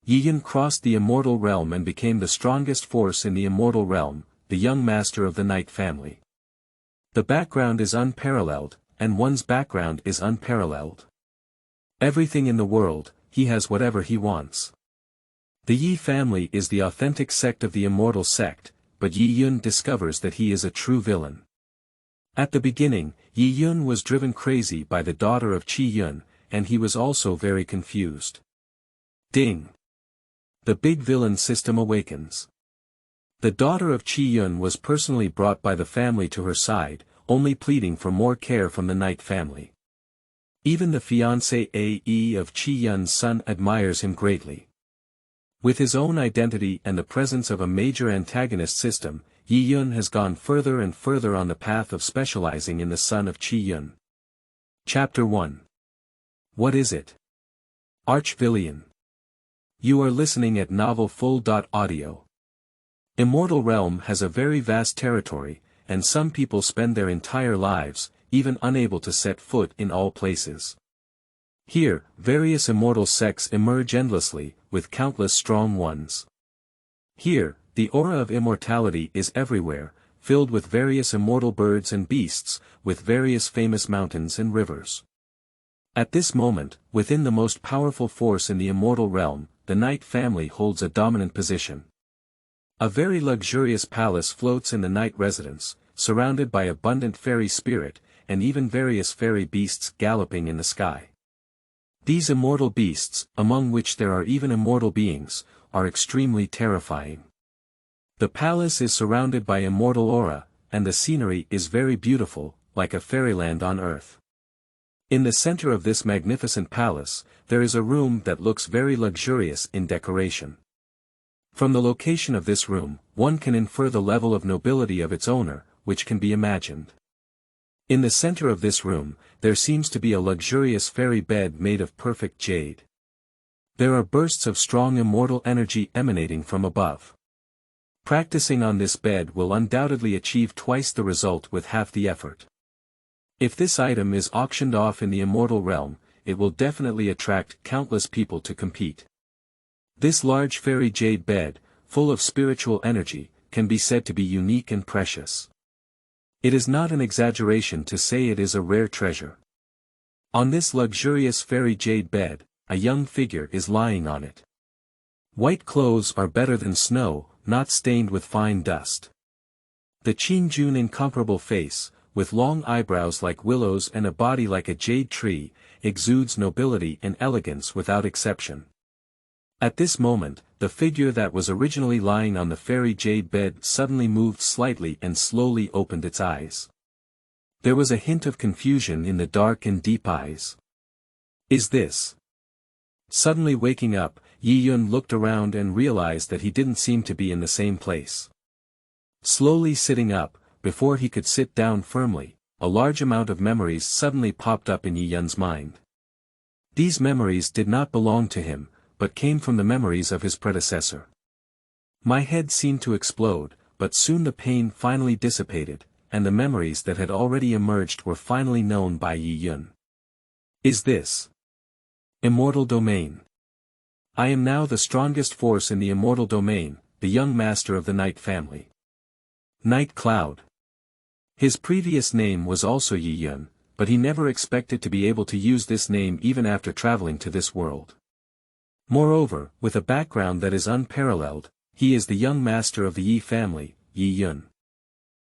Yi Yun crossed the immortal realm and became the strongest force in the immortal realm, the young master of the Night family. The background is unparalleled, and one's background is unparalleled. Everything in the world, he has whatever he wants. The Yi family is the authentic sect of the Immortal Sect, but Yi Yun discovers that he is a true villain. At the beginning, Yi Yun was driven crazy by the daughter of Qi Yun, and he was also very confused. Ding! The big villain system awakens. The daughter of Qi Yun was personally brought by the family to her side, only pleading for more care from the Night family. Even the fiancé A.E. of Qi Yun's son admires him greatly. With his own identity and the presence of a major antagonist system, Yi Yun has gone further and further on the path of specializing in the son of Qi Yun. Chapter 1. What is it? Arch-villian. You are listening at novelfull.audio. Immortal Realm has a very vast territory, and some people spend their entire lives, even unable to set foot in all places. Here, various immortal sects emerge endlessly, with countless strong ones. Here, the aura of immortality is everywhere, filled with various immortal birds and beasts, with various famous mountains and rivers. At this moment, within the most powerful force in the immortal realm, the Night family holds a dominant position. A very luxurious palace floats in the Night residence, surrounded by abundant fairy spirit, and even various fairy beasts galloping in the sky. These immortal beasts, among which there are even immortal beings, are extremely terrifying. The palace is surrounded by immortal aura, and the scenery is very beautiful, like a fairyland on earth. In the center of this magnificent palace, there is a room that looks very luxurious in decoration. From the location of this room, one can infer the level of nobility of its owner, which can be imagined. In the center of this room, there seems to be a luxurious fairy bed made of perfect jade. There are bursts of strong immortal energy emanating from above. Practicing on this bed will undoubtedly achieve twice the result with half the effort. If this item is auctioned off in the immortal realm, it will definitely attract countless people to compete. This large fairy jade bed, full of spiritual energy, can be said to be unique and precious. It is not an exaggeration to say it is a rare treasure. On this luxurious fairy jade bed, a young figure is lying on it. White clothes are better than snow, not stained with fine dust. The Qinjun incomparable face, with long eyebrows like willows and a body like a jade tree, exudes nobility and elegance without exception. At this moment, the figure that was originally lying on the fairy jade bed suddenly moved slightly and slowly opened its eyes. There was a hint of confusion in the dark and deep eyes. Is this? Suddenly waking up, Yi Yun looked around and realized that he didn't seem to be in the same place. Slowly sitting up, before he could sit down firmly, a large amount of memories suddenly popped up in Yi Yun's mind. These memories did not belong to him, but came from the memories of his predecessor. My head seemed to explode, but soon the pain finally dissipated, and the memories that had already emerged were finally known by Yi Yun. Is this Immortal Domain? I am now the strongest force in the Immortal Domain, the young master of the Night family. Night Cloud. His previous name was also Yi Yun, but he never expected to be able to use this name even after traveling to this world. Moreover, with a background that is unparalleled, he is the young master of the Yi family, Yi Yun.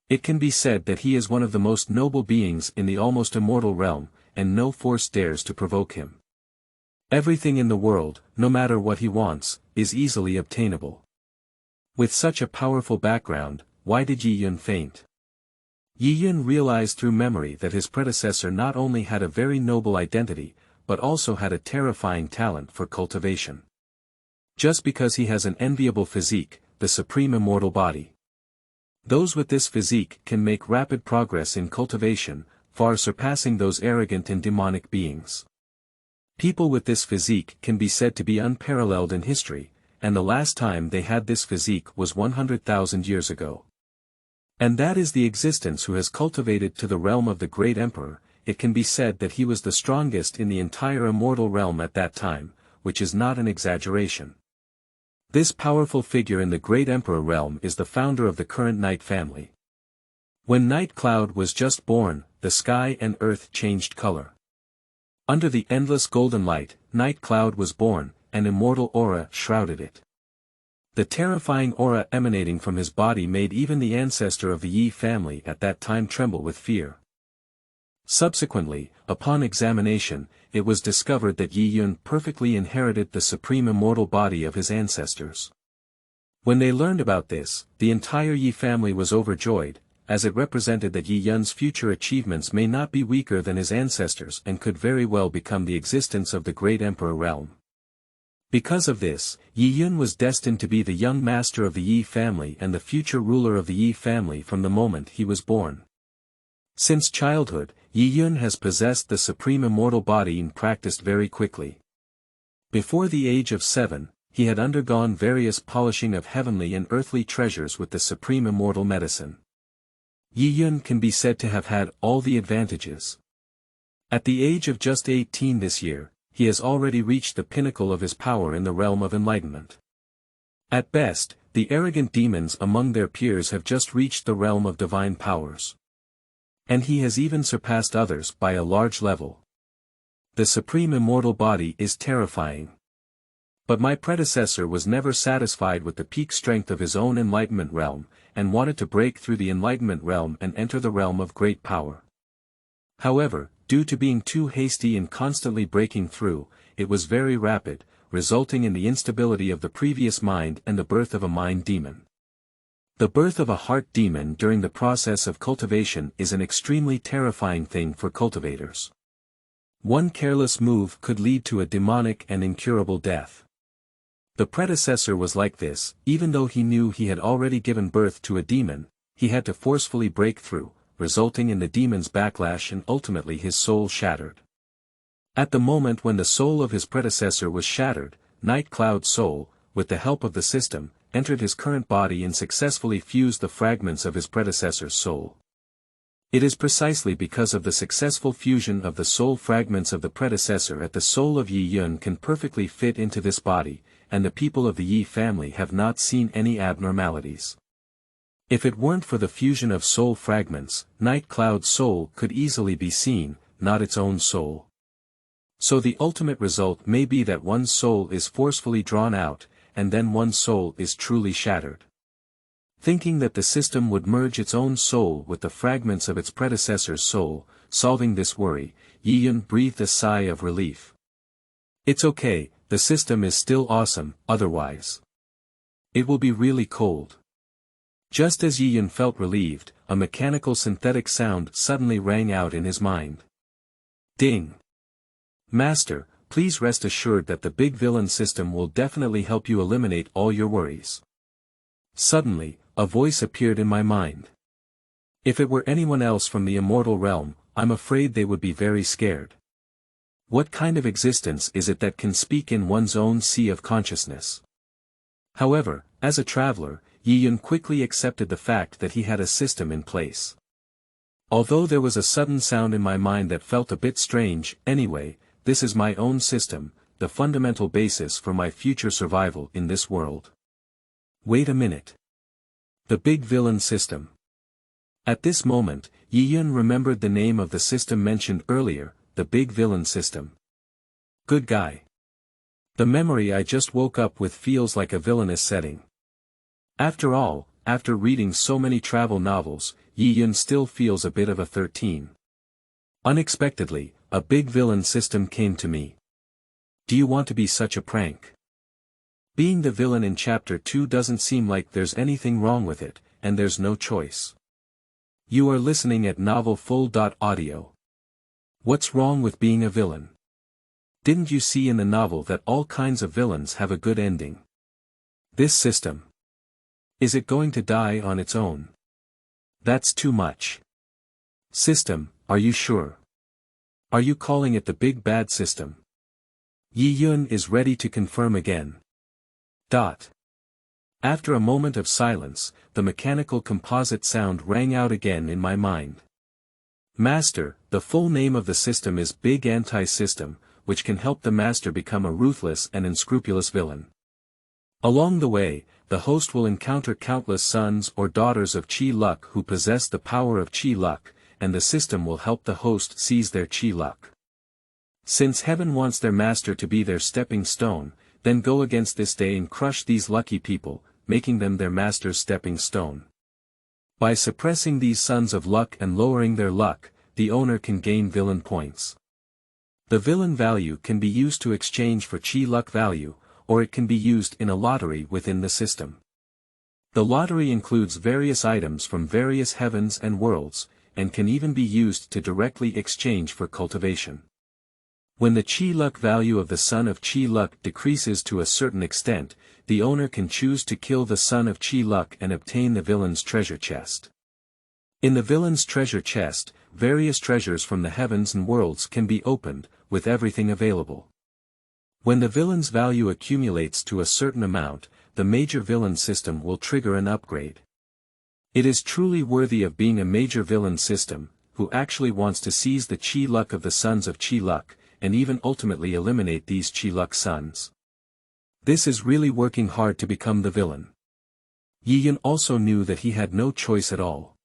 It can be said that he is one of the most noble beings in the almost immortal realm, and no force dares to provoke him. Everything in the world, no matter what he wants, is easily obtainable. With such a powerful background, why did Yi Yun faint? Yi Yun realized through memory that his predecessor not only had a very noble identity, but also had a terrifying talent for cultivation. Just because he has an enviable physique, the supreme immortal body. Those with this physique can make rapid progress in cultivation, far surpassing those arrogant and demonic beings. People with this physique can be said to be unparalleled in history, and the last time they had this physique was 100,000 years ago. And that is the existence who has cultivated to the realm of the great emperor. It can be said that he was the strongest in the entire immortal realm at that time, which is not an exaggeration. This powerful figure in the Great Emperor realm is the founder of the current Night family. When Night Cloud was just born, the sky and earth changed color. Under the endless golden light, Night Cloud was born, an immortal aura shrouded it. The terrifying aura emanating from his body made even the ancestor of the Yi family at that time tremble with fear. Subsequently, upon examination, it was discovered that Yi Yun perfectly inherited the supreme immortal body of his ancestors. When they learned about this, the entire Yi family was overjoyed, as it represented that Yi Yun's future achievements may not be weaker than his ancestors and could very well become the existence of the Great Emperor realm. Because of this, Yi Yun was destined to be the young master of the Yi family and the future ruler of the Yi family from the moment he was born. Since childhood, Yi Yun has possessed the supreme immortal body and practiced very quickly. Before the age of 7, he had undergone various polishing of heavenly and earthly treasures with the supreme immortal medicine. Yi Yun can be said to have had all the advantages. At the age of just 18 this year, he has already reached the pinnacle of his power in the realm of enlightenment. At best, the arrogant demons among their peers have just reached the realm of divine powers. And he has even surpassed others by a large level. The supreme immortal body is terrifying. But my predecessor was never satisfied with the peak strength of his own enlightenment realm, and wanted to break through the enlightenment realm and enter the realm of great power. However, due to being too hasty and constantly breaking through, it was very rapid, resulting in the instability of the previous mind and the birth of a mind demon. The birth of a heart demon during the process of cultivation is an extremely terrifying thing for cultivators. One careless move could lead to a demonic and incurable death. The predecessor was like this. Even though he knew he had already given birth to a demon, he had to forcefully break through, resulting in the demon's backlash and ultimately his soul shattered. At the moment when the soul of his predecessor was shattered, Night Cloud's soul, with the help of the system, entered his current body and successfully fused the fragments of his predecessor's soul. It is precisely because of the successful fusion of the soul fragments of the predecessor that the soul of Yi Yun can perfectly fit into this body, and the people of the Yi family have not seen any abnormalities. If it weren't for the fusion of soul fragments, Night Cloud's soul could easily be seen, not its own soul. So the ultimate result may be that one's soul is forcefully drawn out, and then one's soul is truly shattered. Thinking that the system would merge its own soul with the fragments of its predecessor's soul, solving this worry, Yi Yun breathed a sigh of relief. It's okay, the system is still awesome, otherwise it will be really cold. Just as Yi Yun felt relieved, a mechanical synthetic sound suddenly rang out in his mind. Ding! Master, please rest assured that the big villain system will definitely help you eliminate all your worries. Suddenly, a voice appeared in my mind. If it were anyone else from the immortal realm, I'm afraid they would be very scared. What kind of existence is it that can speak in one's own sea of consciousness? However, as a traveler, Yi Yun quickly accepted the fact that he had a system in place. Although there was a sudden sound in my mind that felt a bit strange, anyway, this is my own system, the fundamental basis for my future survival in this world. Wait a minute. The big villain system. At this moment, Yi Yun remembered the name of the system mentioned earlier, the big villain system. Good guy. The memory I just woke up with feels like a villainous setting. After all, after reading so many travel novels, Yi Yun still feels a bit of a 13. Unexpectedly, a big villain system came to me. Do you want to be such a prank? Being the villain in Chapter 2 doesn't seem like there's anything wrong with it, and there's no choice. You are listening at novelfull.audio. What's wrong with being a villain? Didn't you see in the novel that all kinds of villains have a good ending? This system. Is it going to die on its own? That's too much. System, are you sure? Are you calling it the big bad system? Yi Yun is ready to confirm again. After a moment of silence, the mechanical composite sound rang out again in my mind. Master, the full name of the system is Big Anti-System, which can help the master become a ruthless and unscrupulous villain. Along the way, the host will encounter countless sons or daughters of Chi luck who possess the power of Chi luck, and the system will help the host seize their Chi luck. Since heaven wants their master to be their stepping stone, then go against this day and crush these lucky people, making them their master's stepping stone. By suppressing these sons of luck and lowering their luck, the owner can gain villain points. The villain value can be used to exchange for Chi luck value, or it can be used in a lottery within the system. The lottery includes various items from various heavens and worlds, and can even be used to directly exchange for cultivation. When the Chi luck value of the son of Chi luck decreases to a certain extent, the owner can choose to kill the son of Chi luck and obtain the villain's treasure chest. In the villain's treasure chest, various treasures from the heavens and worlds can be opened, with everything available. When the villain's value accumulates to a certain amount, the major villain system will trigger an upgrade. It is truly worthy of being a major villain system, who actually wants to seize the Chi luck of the sons of Chi luck, and even ultimately eliminate these Chi luck sons. This is really working hard to become the villain. Yi Yun also knew that he had no choice at all.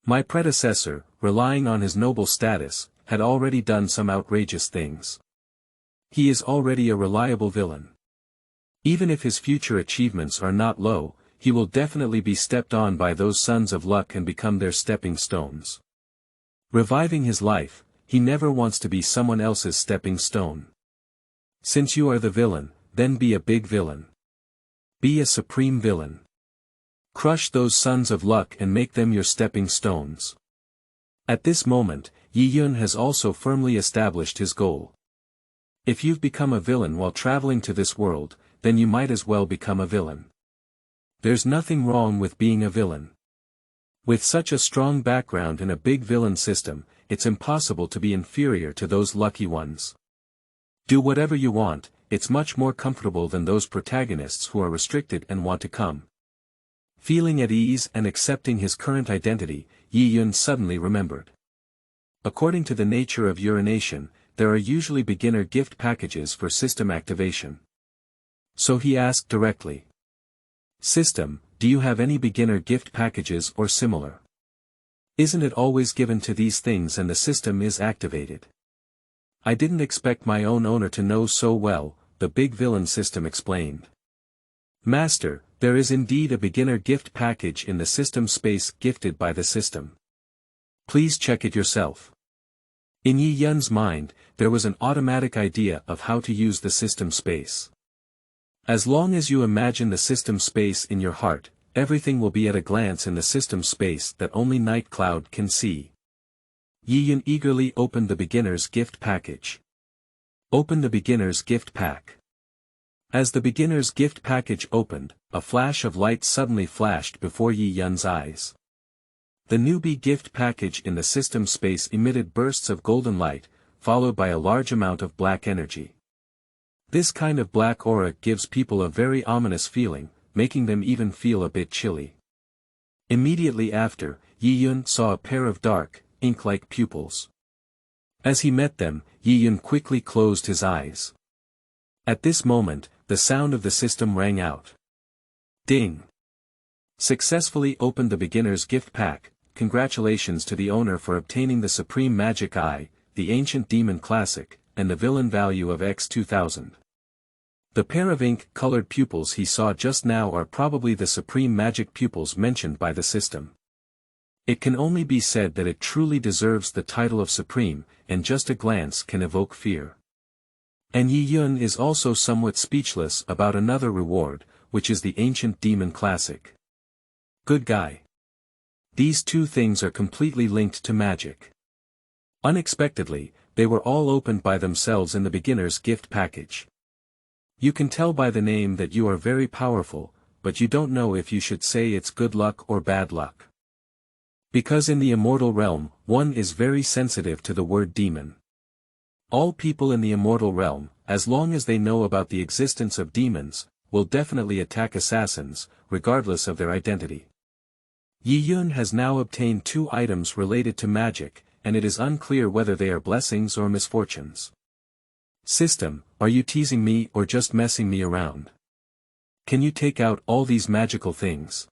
My predecessor, relying on his noble status, had already done some outrageous things. He is already a reliable villain. Even if his future achievements are not low, he will definitely be stepped on by those sons of luck and become their stepping stones. Reviving his life, he never wants to be someone else's stepping stone. Since you are the villain, then be a big villain. Be a supreme villain. Crush those sons of luck and make them your stepping stones. At this moment, Yi Yun has also firmly established his goal. If you've become a villain while traveling to this world, then you might as well become a villain. There's nothing wrong with being a villain. With such a strong background in a big villain system, it's impossible to be inferior to those lucky ones. Do whatever you want, it's much more comfortable than those protagonists who are restricted and want to come. Feeling at ease and accepting his current identity, Yi Yun suddenly remembered. According to the nature of urination, there are usually beginner gift packages for system activation. So he asked directly. System, do you have any beginner gift packages or similar? Isn't it always given to these things and the system is activated? I didn't expect my own owner to know so well, the big villain system explained. Master, there is indeed a beginner gift package in the system space gifted by the system. Please check it yourself. In Yi Yun's mind, there was an automatic idea of how to use the system space. As long as you imagine the system space in your heart, everything will be at a glance in the system space that only Night Cloud can see. Yi Yun eagerly opened the beginner's gift package. Open the beginner's gift pack. As the beginner's gift package opened, a flash of light suddenly flashed before Yi Yun's eyes. The newbie gift package in the system space emitted bursts of golden light, followed by a large amount of black energy. This kind of black aura gives people a very ominous feeling, making them even feel a bit chilly. Immediately after, Yi Yun saw a pair of dark, ink-like pupils. As he met them, Yi Yun quickly closed his eyes. At this moment, the sound of the system rang out. Ding! Successfully opened the beginner's gift pack. Congratulations to the owner for obtaining the Supreme Magic Eye, the Ancient Demon Classic, and the villain value of X2000. The pair of ink-colored pupils he saw just now are probably the supreme magic pupils mentioned by the system. It can only be said that it truly deserves the title of supreme, and just a glance can evoke fear. And Yi Yun is also somewhat speechless about another reward, which is the Ancient Demon Classic. Good guy. These two things are completely linked to magic. Unexpectedly, they were all opened by themselves in the beginner's gift package. You can tell by the name that you are very powerful, but you don't know if you should say it's good luck or bad luck. Because in the immortal realm, one is very sensitive to the word demon. All people in the immortal realm, as long as they know about the existence of demons, will definitely attack assassins, regardless of their identity. Yi Yun has now obtained 2 items related to magic, and it is unclear whether they are blessings or misfortunes. System, are you teasing me or just messing me around? Can you take out all these magical things?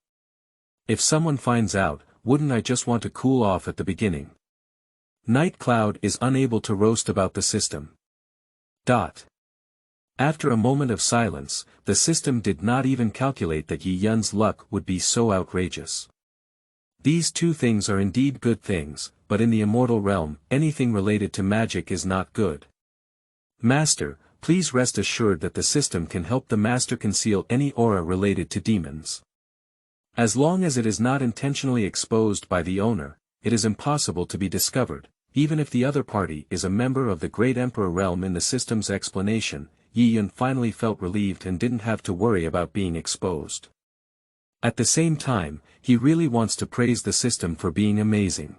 If someone finds out, wouldn't I just want to cool off at the beginning? Night Cloud is unable to roast about the system. After a moment of silence, the system did not even calculate that Yi Yun's luck would be so outrageous. These two things are indeed good things, but in the immortal realm, anything related to magic is not good. Master, please rest assured that the system can help the master conceal any aura related to demons. As long as it is not intentionally exposed by the owner, it is impossible to be discovered, even if the other party is a member of the Great Emperor realm. In the system's explanation, Yi Yun finally felt relieved and didn't have to worry about being exposed. At the same time, he really wants to praise the system for being amazing.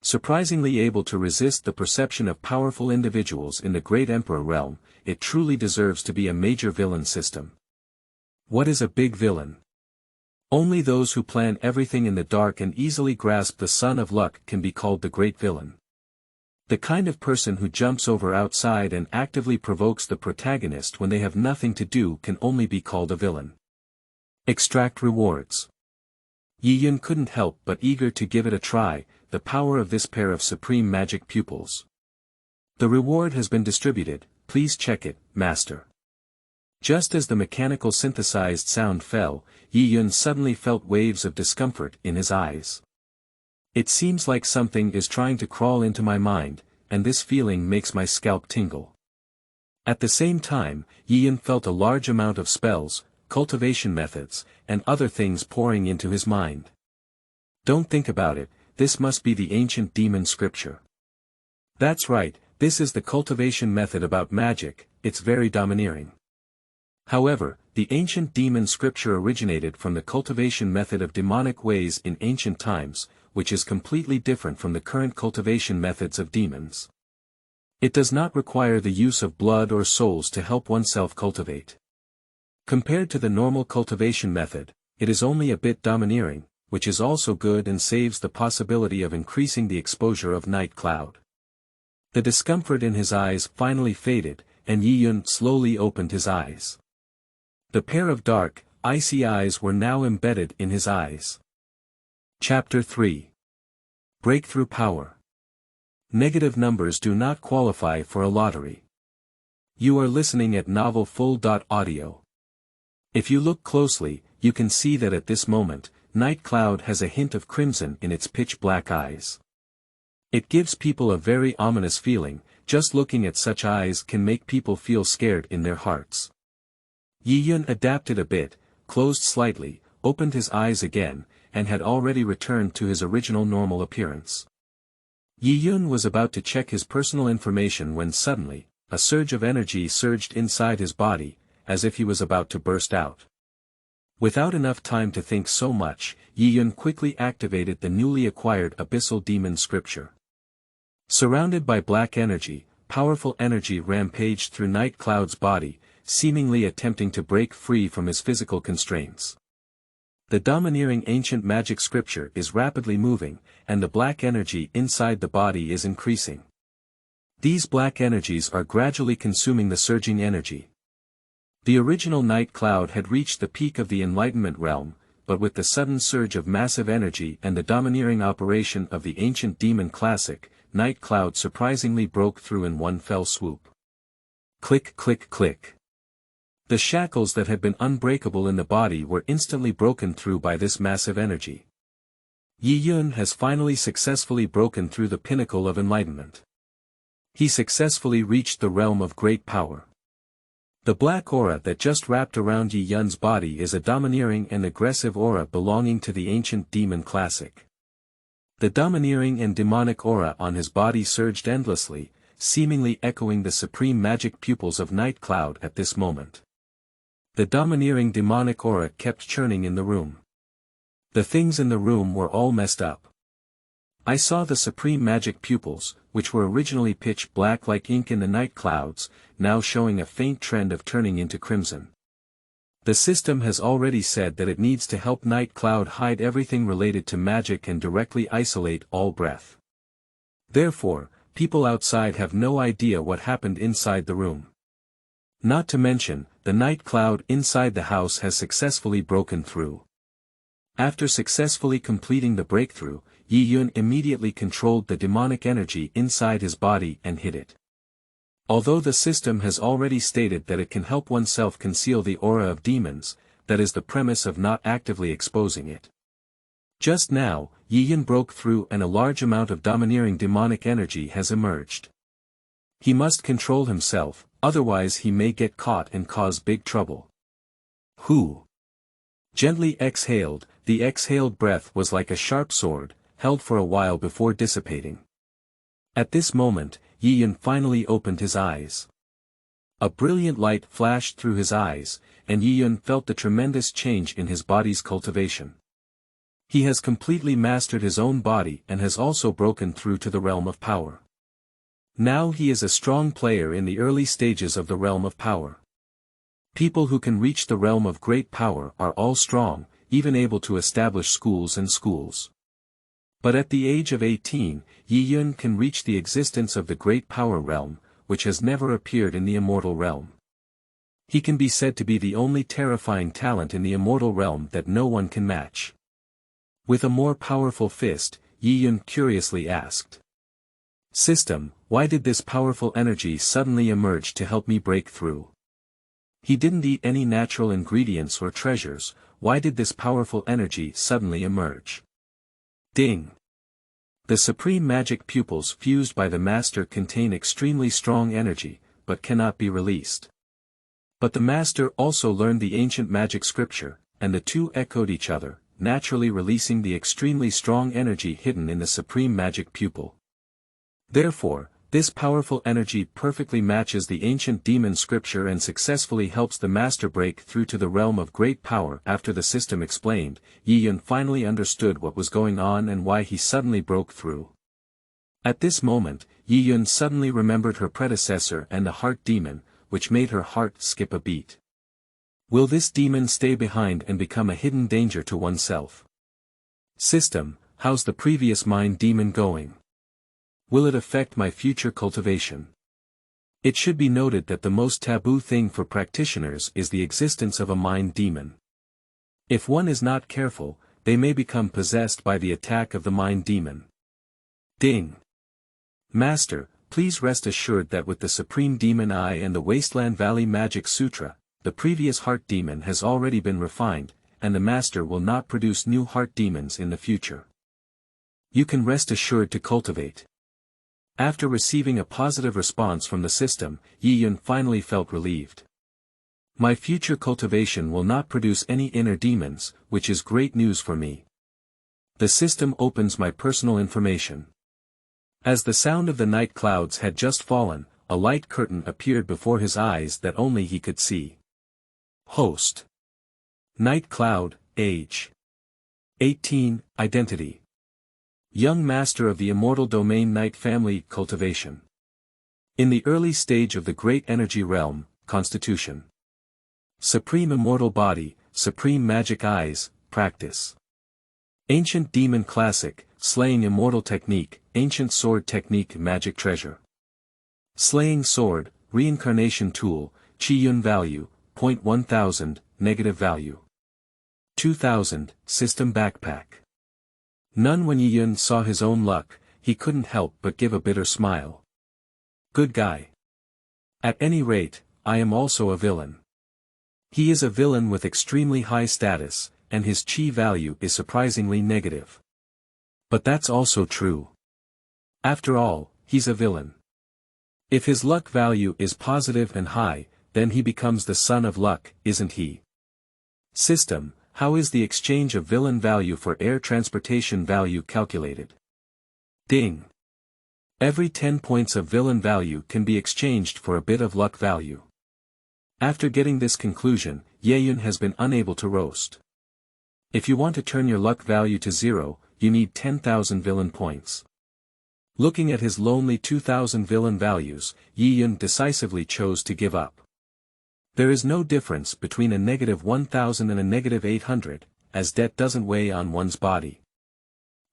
Surprisingly able to resist the perception of powerful individuals in the Great Emperor realm, it truly deserves to be a major villain system. What is a big villain? Only those who plan everything in the dark and easily grasp the sun of luck can be called the great villain. The kind of person who jumps over outside and actively provokes the protagonist when they have nothing to do can only be called a villain. Extract rewards. Yi Yun couldn't help but eager to give it a try, the power of this pair of supreme magic pupils. The reward has been distributed, please check it, master. Just as the mechanical synthesized sound fell, Yi Yun suddenly felt waves of discomfort in his eyes. It seems like something is trying to crawl into my mind, and this feeling makes my scalp tingle. At the same time, Yi Yun felt a large amount of spells, cultivation methods, and other things pouring into his mind. Don't think about it, this must be the ancient demon scripture. That's right, this is the cultivation method about magic, it's very domineering. However, the ancient demon scripture originated from the cultivation method of demonic ways in ancient times, which is completely different from the current cultivation methods of demons. It does not require the use of blood or souls to help oneself cultivate. Compared to the normal cultivation method, it is only a bit domineering, which is also good and saves the possibility of increasing the exposure of Night Cloud. The discomfort in his eyes finally faded, and Yi Yun slowly opened his eyes. The pair of dark, icy eyes were now embedded in his eyes. Chapter 3. Breakthrough Power. Negative numbers do not qualify for a lottery. You are listening at novelfull.audio. If you look closely, you can see that at this moment, Night Cloud has a hint of crimson in its pitch-black eyes. It gives people a very ominous feeling, just looking at such eyes can make people feel scared in their hearts. Yi Yun adapted a bit, closed slightly, opened his eyes again, and had already returned to his original normal appearance. Yi Yun was about to check his personal information when suddenly, a surge of energy surged inside his body, as if he was about to burst out. Without enough time to think so much, Yi Yun quickly activated the newly acquired Abyssal Demon Scripture. Surrounded by black energy, powerful energy rampaged through Night Cloud's body, seemingly attempting to break free from his physical constraints. The domineering ancient magic scripture is rapidly moving, and the black energy inside the body is increasing. These black energies are gradually consuming the surging energy. The original Night Cloud had reached the peak of the Enlightenment realm, but with the sudden surge of massive energy and the domineering operation of the ancient demon classic, Night Cloud surprisingly broke through in one fell swoop. Click click click. The shackles that had been unbreakable in the body were instantly broken through by this massive energy. Yi Yun has finally successfully broken through the pinnacle of enlightenment. He successfully reached the realm of great power. The black aura that just wrapped around Yi Yun's body is a domineering and aggressive aura belonging to the ancient demon classic. The domineering and demonic aura on his body surged endlessly, seemingly echoing the supreme magic pupils of Night Cloud at this moment. The domineering demonic aura kept churning in the room. The things in the room were all messed up. I saw the supreme magic pupils, which were originally pitch black like ink in the night clouds, now showing a faint trend of turning into crimson. The system has already said that it needs to help Night Cloud hide everything related to magic and directly isolate all breath. Therefore, people outside have no idea what happened inside the room. Not to mention, the night cloud inside the house has successfully broken through. After successfully completing the breakthrough, Yi Yun immediately controlled the demonic energy inside his body and hid it. Although the system has already stated that it can help oneself conceal the aura of demons, that is the premise of not actively exposing it. Just now, Yi Yun broke through and a large amount of domineering demonic energy has emerged. He must control himself, otherwise he may get caught and cause big trouble. Who? Gently exhaled, the exhaled breath was like a sharp sword, held for a while before dissipating. At this moment, Yi Yun finally opened his eyes. A brilliant light flashed through his eyes, and Yi Yun felt the tremendous change in his body's cultivation. He has completely mastered his own body and has also broken through to the realm of power. Now he is a strong player in the early stages of the realm of power. People who can reach the realm of great power are all strong, even able to establish schools and schools. But at the age of 18, Yi Yun can reach the existence of the great power realm, which has never appeared in the immortal realm. He can be said to be the only terrifying talent in the immortal realm that no one can match. With a more powerful fist, Yi Yun curiously asked. System, why did this powerful energy suddenly emerge to help me break through? He didn't eat any natural ingredients or treasures, why did this powerful energy suddenly emerge? Ding! The supreme magic pupils fused by the master contain extremely strong energy, but cannot be released. But the master also learned the ancient magic scripture, and the two echoed each other, naturally releasing the extremely strong energy hidden in the supreme magic pupil. Therefore, this powerful energy perfectly matches the ancient demon scripture and successfully helps the master break through to the realm of great power. After the system explained, Yi Yun finally understood what was going on and why he suddenly broke through. At this moment, Yi Yun suddenly remembered her predecessor and the heart demon, which made her heart skip a beat. Will this demon stay behind and become a hidden danger to oneself? System, how's the previous mind demon going? Will it affect my future cultivation? It should be noted that the most taboo thing for practitioners is the existence of a mind demon. If one is not careful, they may become possessed by the attack of the mind demon. Ding! Master, please rest assured that with the Supreme Demon Eye and the Wasteland Valley Magic Sutra, the previous heart demon has already been refined, and the master will not produce new heart demons in the future. You can rest assured to cultivate. After receiving a positive response from the system, Yi Yun finally felt relieved. My future cultivation will not produce any inner demons, which is great news for me. The system opens my personal information. As the sound of the night clouds had just fallen, a light curtain appeared before his eyes that only he could see. Host. Night cloud, age. 18, identity. Young master of the immortal domain night family cultivation. In the early stage of the great energy realm, constitution. Supreme immortal body, supreme magic eyes, practice. Ancient demon classic, slaying immortal technique, ancient sword technique magic treasure. Slaying sword, reincarnation tool, Chi Yun value, 0.1000, negative value. 2000, system backpack. None. When Yi Yun saw his own luck, he couldn't help but give a bitter smile. Good guy. At any rate, I am also a villain. He is a villain with extremely high status, and his chi value is surprisingly negative. But that's also true. After all, he's a villain. If his luck value is positive and high, then he becomes the son of luck, isn't he? System, how is the exchange of villain value for air transportation value calculated? Ding. Every 10 points of villain value can be exchanged for a bit of luck value. After getting this conclusion, Yi Yun has been unable to roast. If you want to turn your luck value to 0, you need 10,000 villain points. Looking at his lonely 2,000 villain values, Yi Yun decisively chose to give up. There is no difference between a negative 1,000 and a negative 800, as debt doesn't weigh on one's body.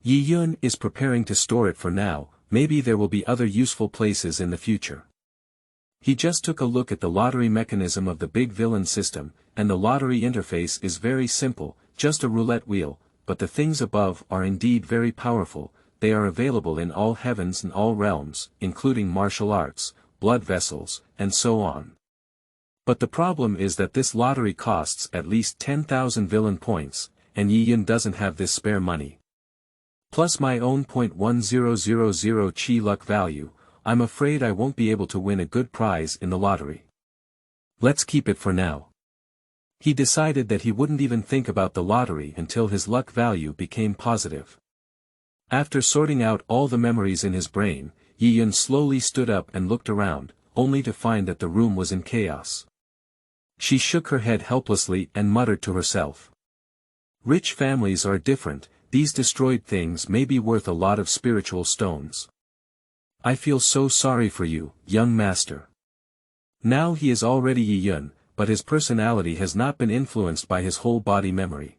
Yi Yun is preparing to store it for now, maybe there will be other useful places in the future. He just took a look at the lottery mechanism of the big villain system, and the lottery interface is very simple, just a roulette wheel, but the things above are indeed very powerful. They are available in all heavens and all realms, including martial arts, blood vessels, and so on. But the problem is that this lottery costs at least 10,000 villain points, and Yi Yun doesn't have this spare money. Plus my own .1000 chi luck value, I'm afraid I won't be able to win a good prize in the lottery. Let's keep it for now. He decided that he wouldn't even think about the lottery until his luck value became positive. After sorting out all the memories in his brain, Yi Yun slowly stood up and looked around, only to find that the room was in chaos. She shook her head helplessly and muttered to herself. Rich families are different, these destroyed things may be worth a lot of spiritual stones. I feel so sorry for you, young master. Now he is already Yi Yun, but his personality has not been influenced by his whole body memory.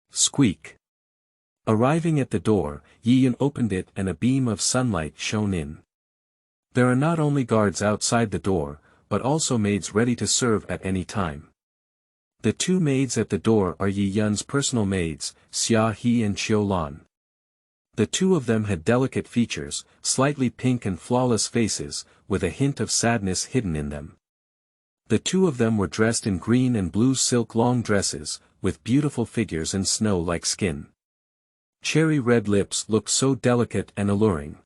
Squeak. Arriving at the door, Yi Yun opened it and a beam of sunlight shone in. There are not only guards outside the door, but also maids ready to serve at any time. The two maids at the door are Yi Yun's personal maids, Xia He and Xiu Lan. The two of them had delicate features, slightly pink and flawless faces, with a hint of sadness hidden in them. The two of them were dressed in green and blue silk long dresses, with beautiful figures and snow-like skin. Cherry red lips looked so delicate and alluring.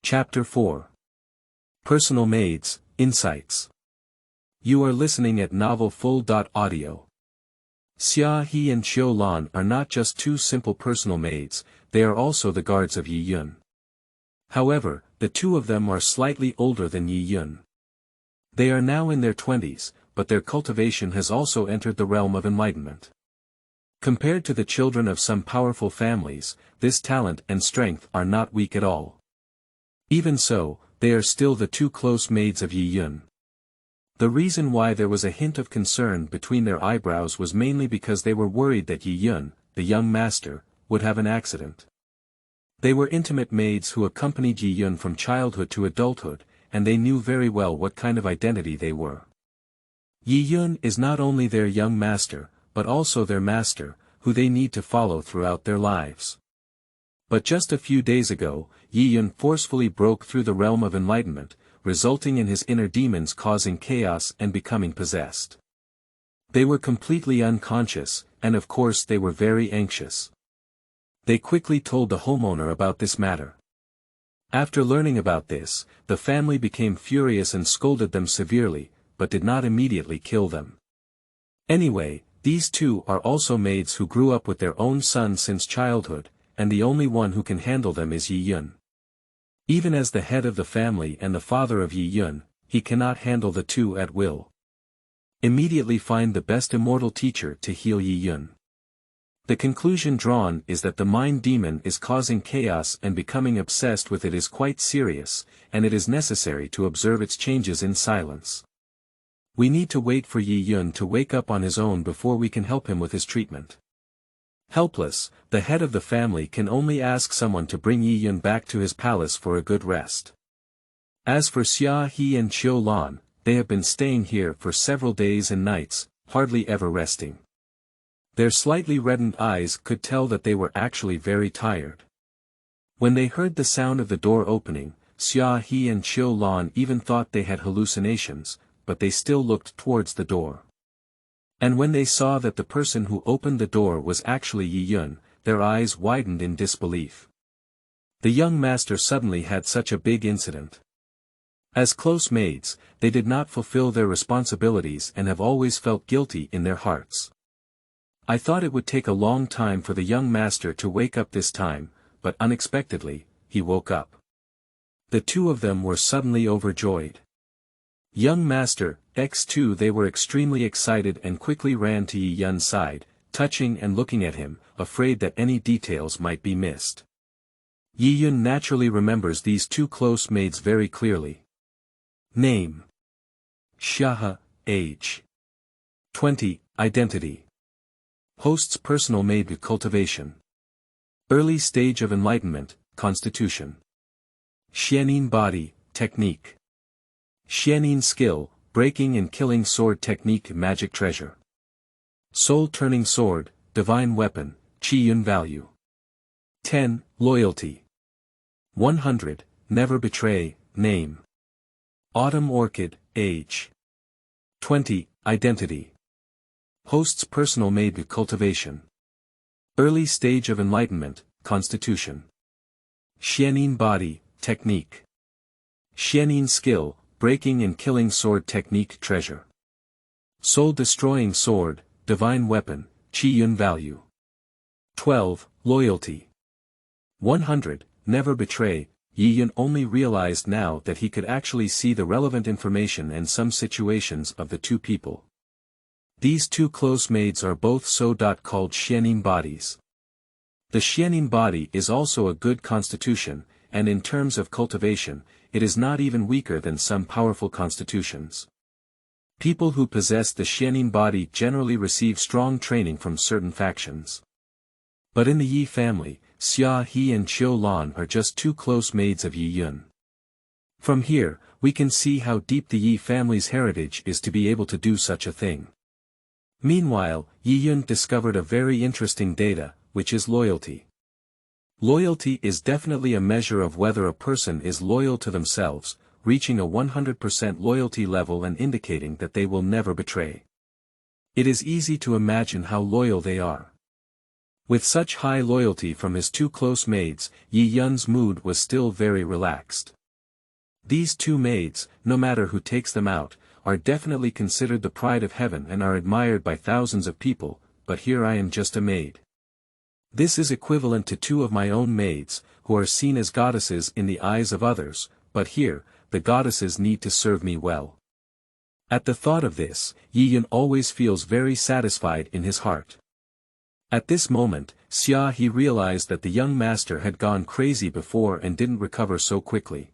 Chapter 4. Personal Maids, Insights. You are listening at novelfull.audio. Xia He and Xiu Lan are not just two simple personal maids, they are also the guards of Yi Yun. However, the two of them are slightly older than Yi Yun. They are now in their 20s, but their cultivation has also entered the realm of enlightenment. Compared to the children of some powerful families, this talent and strength are not weak at all. Even so, they are still the two close maids of Yi Yun. The reason why there was a hint of concern between their eyebrows was mainly because they were worried that Yi Yun, the young master, would have an accident. They were intimate maids who accompanied Yi Yun from childhood to adulthood, and they knew very well what kind of identity they were. Yi Yun is not only their young master, but also their master, who they need to follow throughout their lives. But just a few days ago, Yi Yun forcefully broke through the realm of enlightenment, resulting in his inner demons causing chaos and becoming possessed. They were completely unconscious, and of course they were very anxious. They quickly told the homeowner about this matter. After learning about this, the family became furious and scolded them severely, but did not immediately kill them. Anyway, these two are also maids who grew up with their own son since childhood, and the only one who can handle them is Yi Yun. Even as the head of the family and the father of Yi Yun, he cannot handle the two at will. Immediately find the best immortal teacher to heal Yi Yun. The conclusion drawn is that the mind demon is causing chaos and becoming obsessed with it is quite serious, and it is necessary to observe its changes in silence. We need to wait for Yi Yun to wake up on his own before we can help him with his treatment. Helpless, the head of the family can only ask someone to bring Yi Yun back to his palace for a good rest. As for Xia He and Xiu Lan, they have been staying here for several days and nights, hardly ever resting. Their slightly reddened eyes could tell that they were actually very tired. When they heard the sound of the door opening, Xia He and Xiu Lan even thought they had hallucinations, but they still looked towards the door. And when they saw that the person who opened the door was actually Yi Yun, their eyes widened in disbelief. The young master suddenly had such a big incident. As close maids, they did not fulfill their responsibilities and have always felt guilty in their hearts. I thought it would take a long time for the young master to wake up this time, but unexpectedly, he woke up. The two of them were suddenly overjoyed. Young Master, X2 they were extremely excited and quickly ran to Yi Yun's side, touching and looking at him, afraid that any details might be missed. Yi Yun naturally remembers these two close maids very clearly. Name. Xia, age. 20, identity. Host's personal maid cultivation. Early stage of enlightenment, constitution. Xianin body, technique. Xianin skill, breaking and killing sword technique magic treasure. Soul turning sword, divine weapon, Qi Yun value. 10. Loyalty. 100. Never betray, name. Autumn orchid, age. 20. Identity. Host's personal maid cultivation. Early stage of enlightenment, constitution. Xianin body, technique. Xianin skill, breaking and killing sword technique treasure. Soul destroying sword, divine weapon, Qi Yun value. 12. Loyalty. 100. Never betray. Yi Yun only realized now that he could actually see the relevant information and some situations of the two people. These two close maids are both so-called Xianin bodies. The Xianin body is also a good constitution, and in terms of cultivation, it is not even weaker than some powerful constitutions. People who possess the Xianin body generally receive strong training from certain factions. But in the Yi family, Xia He and Qiu Lan are just two close maids of Yi Yun. From here, we can see how deep the Yi family's heritage is to be able to do such a thing. Meanwhile, Yi Yun discovered a very interesting data, which is loyalty. Loyalty is definitely a measure of whether a person is loyal to themselves, reaching a 100% loyalty level and indicating that they will never betray. It is easy to imagine how loyal they are. With such high loyalty from his two close maids, Yi Yun's mood was still very relaxed. These two maids, no matter who takes them out, are definitely considered the pride of heaven and are admired by thousands of people, but here I am just a maid. This is equivalent to two of my own maids, who are seen as goddesses in the eyes of others, but here, the goddesses need to serve me well. At the thought of this, Yi Yun always feels very satisfied in his heart. At this moment, Xia He realized that the young master had gone crazy before and didn't recover so quickly.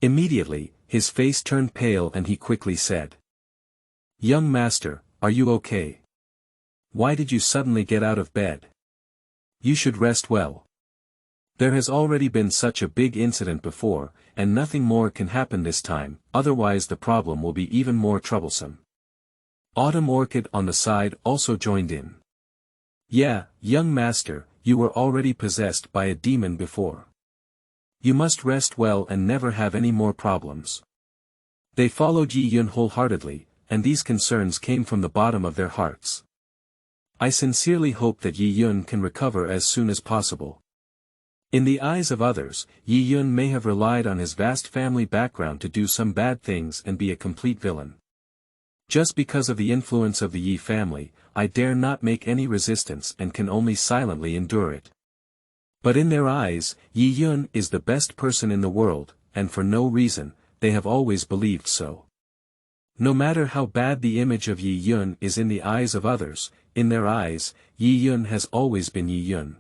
Immediately, his face turned pale and he quickly said, "Young master, are you okay? Why did you suddenly get out of bed? You should rest well. There has already been such a big incident before, and nothing more can happen this time, otherwise the problem will be even more troublesome." Autumn Orchid on the side also joined in. "Yeah, young master, you were already possessed by a demon before. You must rest well and never have any more problems." They followed Yi Yun wholeheartedly, and these concerns came from the bottom of their hearts. I sincerely hope that Yi Yun can recover as soon as possible. In the eyes of others, Yi Yun may have relied on his vast family background to do some bad things and be a complete villain. Just because of the influence of the Yi family, I dare not make any resistance and can only silently endure it. But in their eyes, Yi Yun is the best person in the world, and for no reason, they have always believed so. No matter how bad the image of Yi Yun is in the eyes of others, in their eyes, Yi Yun has always been Yi Yun.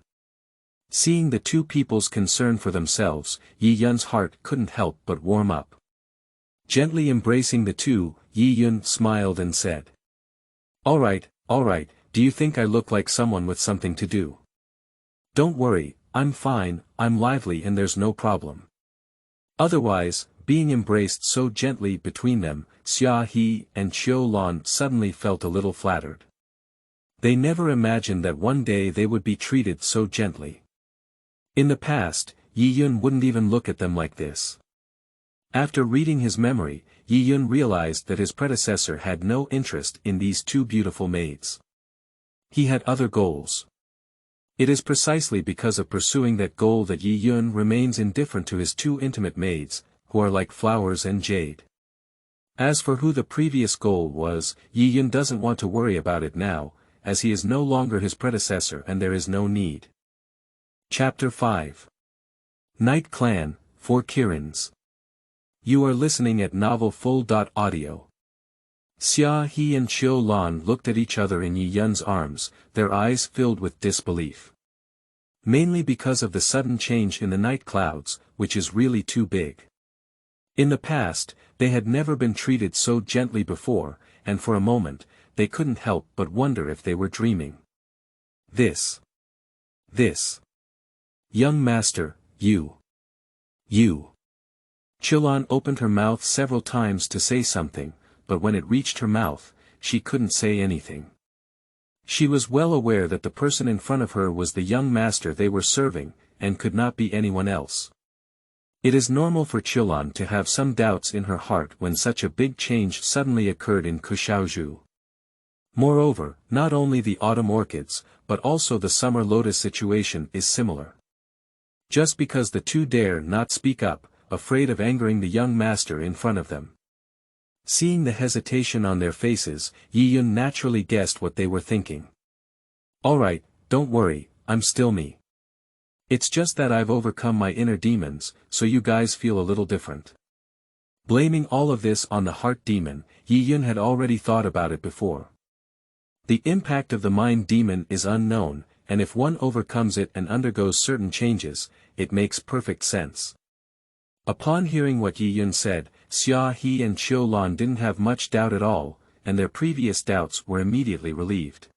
Seeing the two people's concern for themselves, Yi Yun's heart couldn't help but warm up. Gently embracing the two, Yi Yun smiled and said, all right, do you think I look like someone with something to do? Don't worry, I'm fine, I'm lively and there's no problem." Otherwise, being embraced so gently between them, Xia He and Qiu Lan suddenly felt a little flattered. They never imagined that one day they would be treated so gently. In the past, Yi Yun wouldn't even look at them like this. After reading his memory, Yi Yun realized that his predecessor had no interest in these two beautiful maids. He had other goals. It is precisely because of pursuing that goal that Yi Yun remains indifferent to his two intimate maids, who are like flowers and jade. As for who the previous goal was, Yi Yun doesn't want to worry about it now, as he is no longer his predecessor and there is no need. Chapter 5. Night Clan, for Kirins. You are listening at novelfull.audio. Xia He and Qiu Lan looked at each other in Yi Yun's arms, their eyes filled with disbelief. Mainly because of the sudden change in the night clouds, which is really too big. In the past, they had never been treated so gently before, and for a moment, they couldn't help but wonder if they were dreaming. This. Young master, you. Chilon opened her mouth several times to say something, but when it reached her mouth, she couldn't say anything. She was well aware that the person in front of her was the young master they were serving, and could not be anyone else. It is normal for Chilon to have some doubts in her heart when such a big change suddenly occurred in Kushaozhu. Moreover, not only the autumn orchids, but also the summer lotus situation is similar. Just because the two dare not speak up, afraid of angering the young master in front of them. Seeing the hesitation on their faces, Yi-yun naturally guessed what they were thinking. "Alright, don't worry, I'm still me. It's just that I've overcome my inner demons, so you guys feel a little different." Blaming all of this on the heart demon, Yi-yun had already thought about it before. The impact of the mind demon is unknown, and if one overcomes it and undergoes certain changes, it makes perfect sense. Upon hearing what Yi-yun said, Xia He and Qiu Lan didn't have much doubt at all, and their previous doubts were immediately relieved.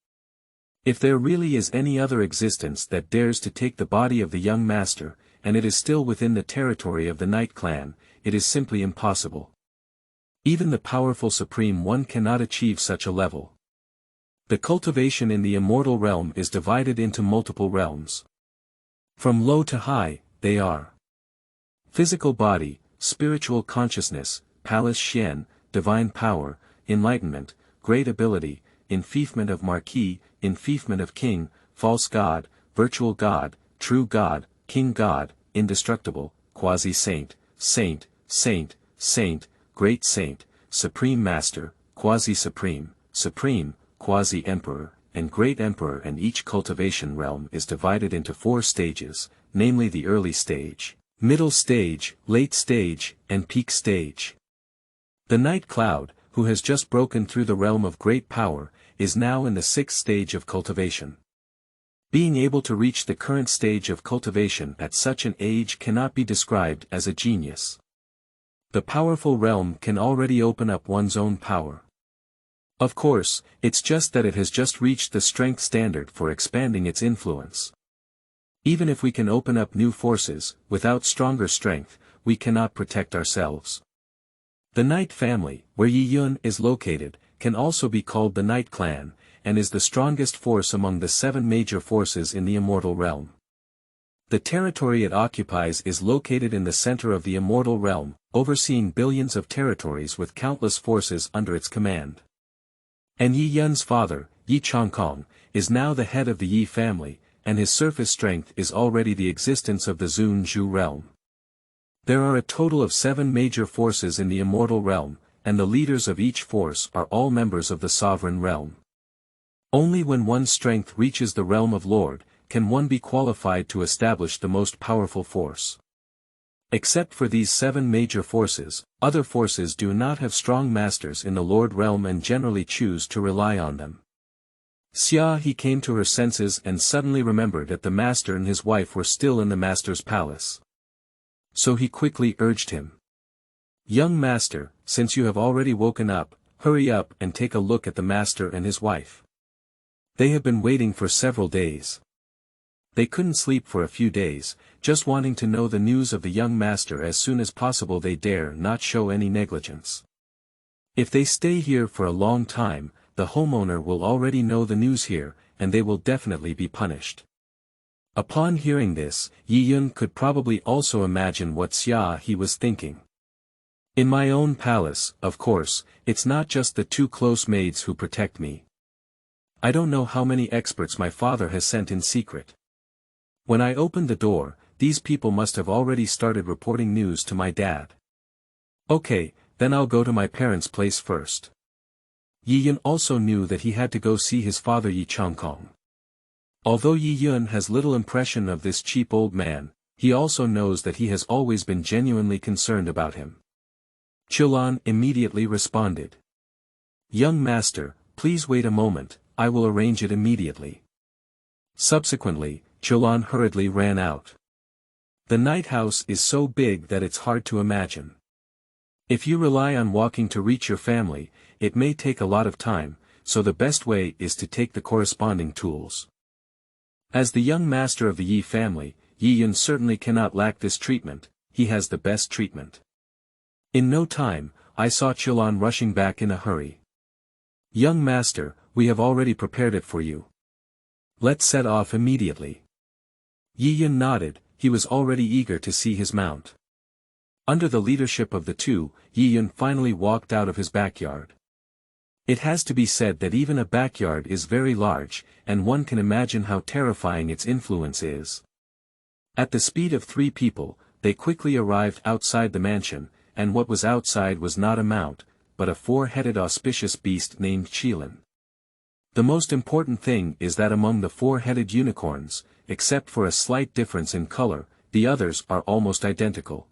If there really is any other existence that dares to take the body of the young master, and it is still within the territory of the Night Clan, it is simply impossible. Even the powerful Supreme One cannot achieve such a level. The cultivation in the immortal realm is divided into multiple realms. From low to high, they are physical body, spiritual consciousness, palace Xian, divine power, enlightenment, great ability, enfeoffment of marquis, enfeoffment of king, false god, virtual god, true god, king god, indestructible, quasi-saint, saint, saint, saint, great saint, supreme master, quasi-supreme, supreme, quasi-emperor, and great emperor, and each cultivation realm is divided into 4 stages, namely the early stage, middle stage, late stage, and peak stage. The Night Cloud, who has just broken through the realm of great power, is now in the 6th stage of cultivation. Being able to reach the current stage of cultivation at such an age cannot be described as a genius. The powerful realm can already open up one's own power. Of course, it's just that it has just reached the strength standard for expanding its influence. Even if we can open up new forces, without stronger strength, we cannot protect ourselves. The Night family, where Yi-yun is located, can also be called the Night Clan, and is the strongest force among the 7 major forces in the immortal realm. The territory it occupies is located in the center of the immortal realm, overseeing billions of territories with countless forces under its command. And Yi-yun's father, Yi Changkong, is now the head of the Yi family, and his surface strength is already the existence of the Zun-Zhu realm. There are a total of 7 major forces in the immortal realm, and the leaders of each force are all members of the sovereign realm. Only when one's strength reaches the realm of Lord, can one be qualified to establish the most powerful force. Except for these 7 major forces, other forces do not have strong masters in the Lord realm and generally choose to rely on them. Xia He came to her senses and suddenly remembered that the master and his wife were still in the master's palace. So he quickly urged him. "Young master, since you have already woken up, hurry up and take a look at the master and his wife. They have been waiting for several days. They couldn't sleep for a few days, just wanting to know the news of the young master as soon as possible. They dare not show any negligence. If they stay here for a long time, the homeowner will already know the news here, and they will definitely be punished." Upon hearing this, Yi-yun could probably also imagine what Xia He was thinking. In my own palace, of course, it's not just the 2 close maids who protect me. I don't know how many experts my father has sent in secret. When I opened the door, these people must have already started reporting news to my dad. Okay, then I'll go to my parents' place first. Yi-yun also knew that he had to go see his father Yi Changkong. Although Yi-yun has little impression of this cheap old man, he also knows that he has always been genuinely concerned about him. Qiulan immediately responded. "Young master, please wait a moment, I will arrange it immediately." Subsequently, Qiulan hurriedly ran out. The night house is so big that it's hard to imagine. If you rely on walking to reach your family, it may take a lot of time, so the best way is to take the corresponding tools. As the young master of the Yi family, Yi-yun certainly cannot lack this treatment. He has the best treatment. In no time, I saw Chilan rushing back in a hurry. "Young master, we have already prepared it for you. Let's set off immediately." Yi Yun nodded, he was already eager to see his mount. Under the leadership of the two, Yi Yun finally walked out of his backyard. It has to be said that even a backyard is very large, and one can imagine how terrifying its influence is. At the speed of 3 people, they quickly arrived outside the mansion, and what was outside was not a mount, but a 4-headed auspicious beast named Chilan. The most important thing is that among the 4-headed unicorns, except for a slight difference in color, the others are almost identical.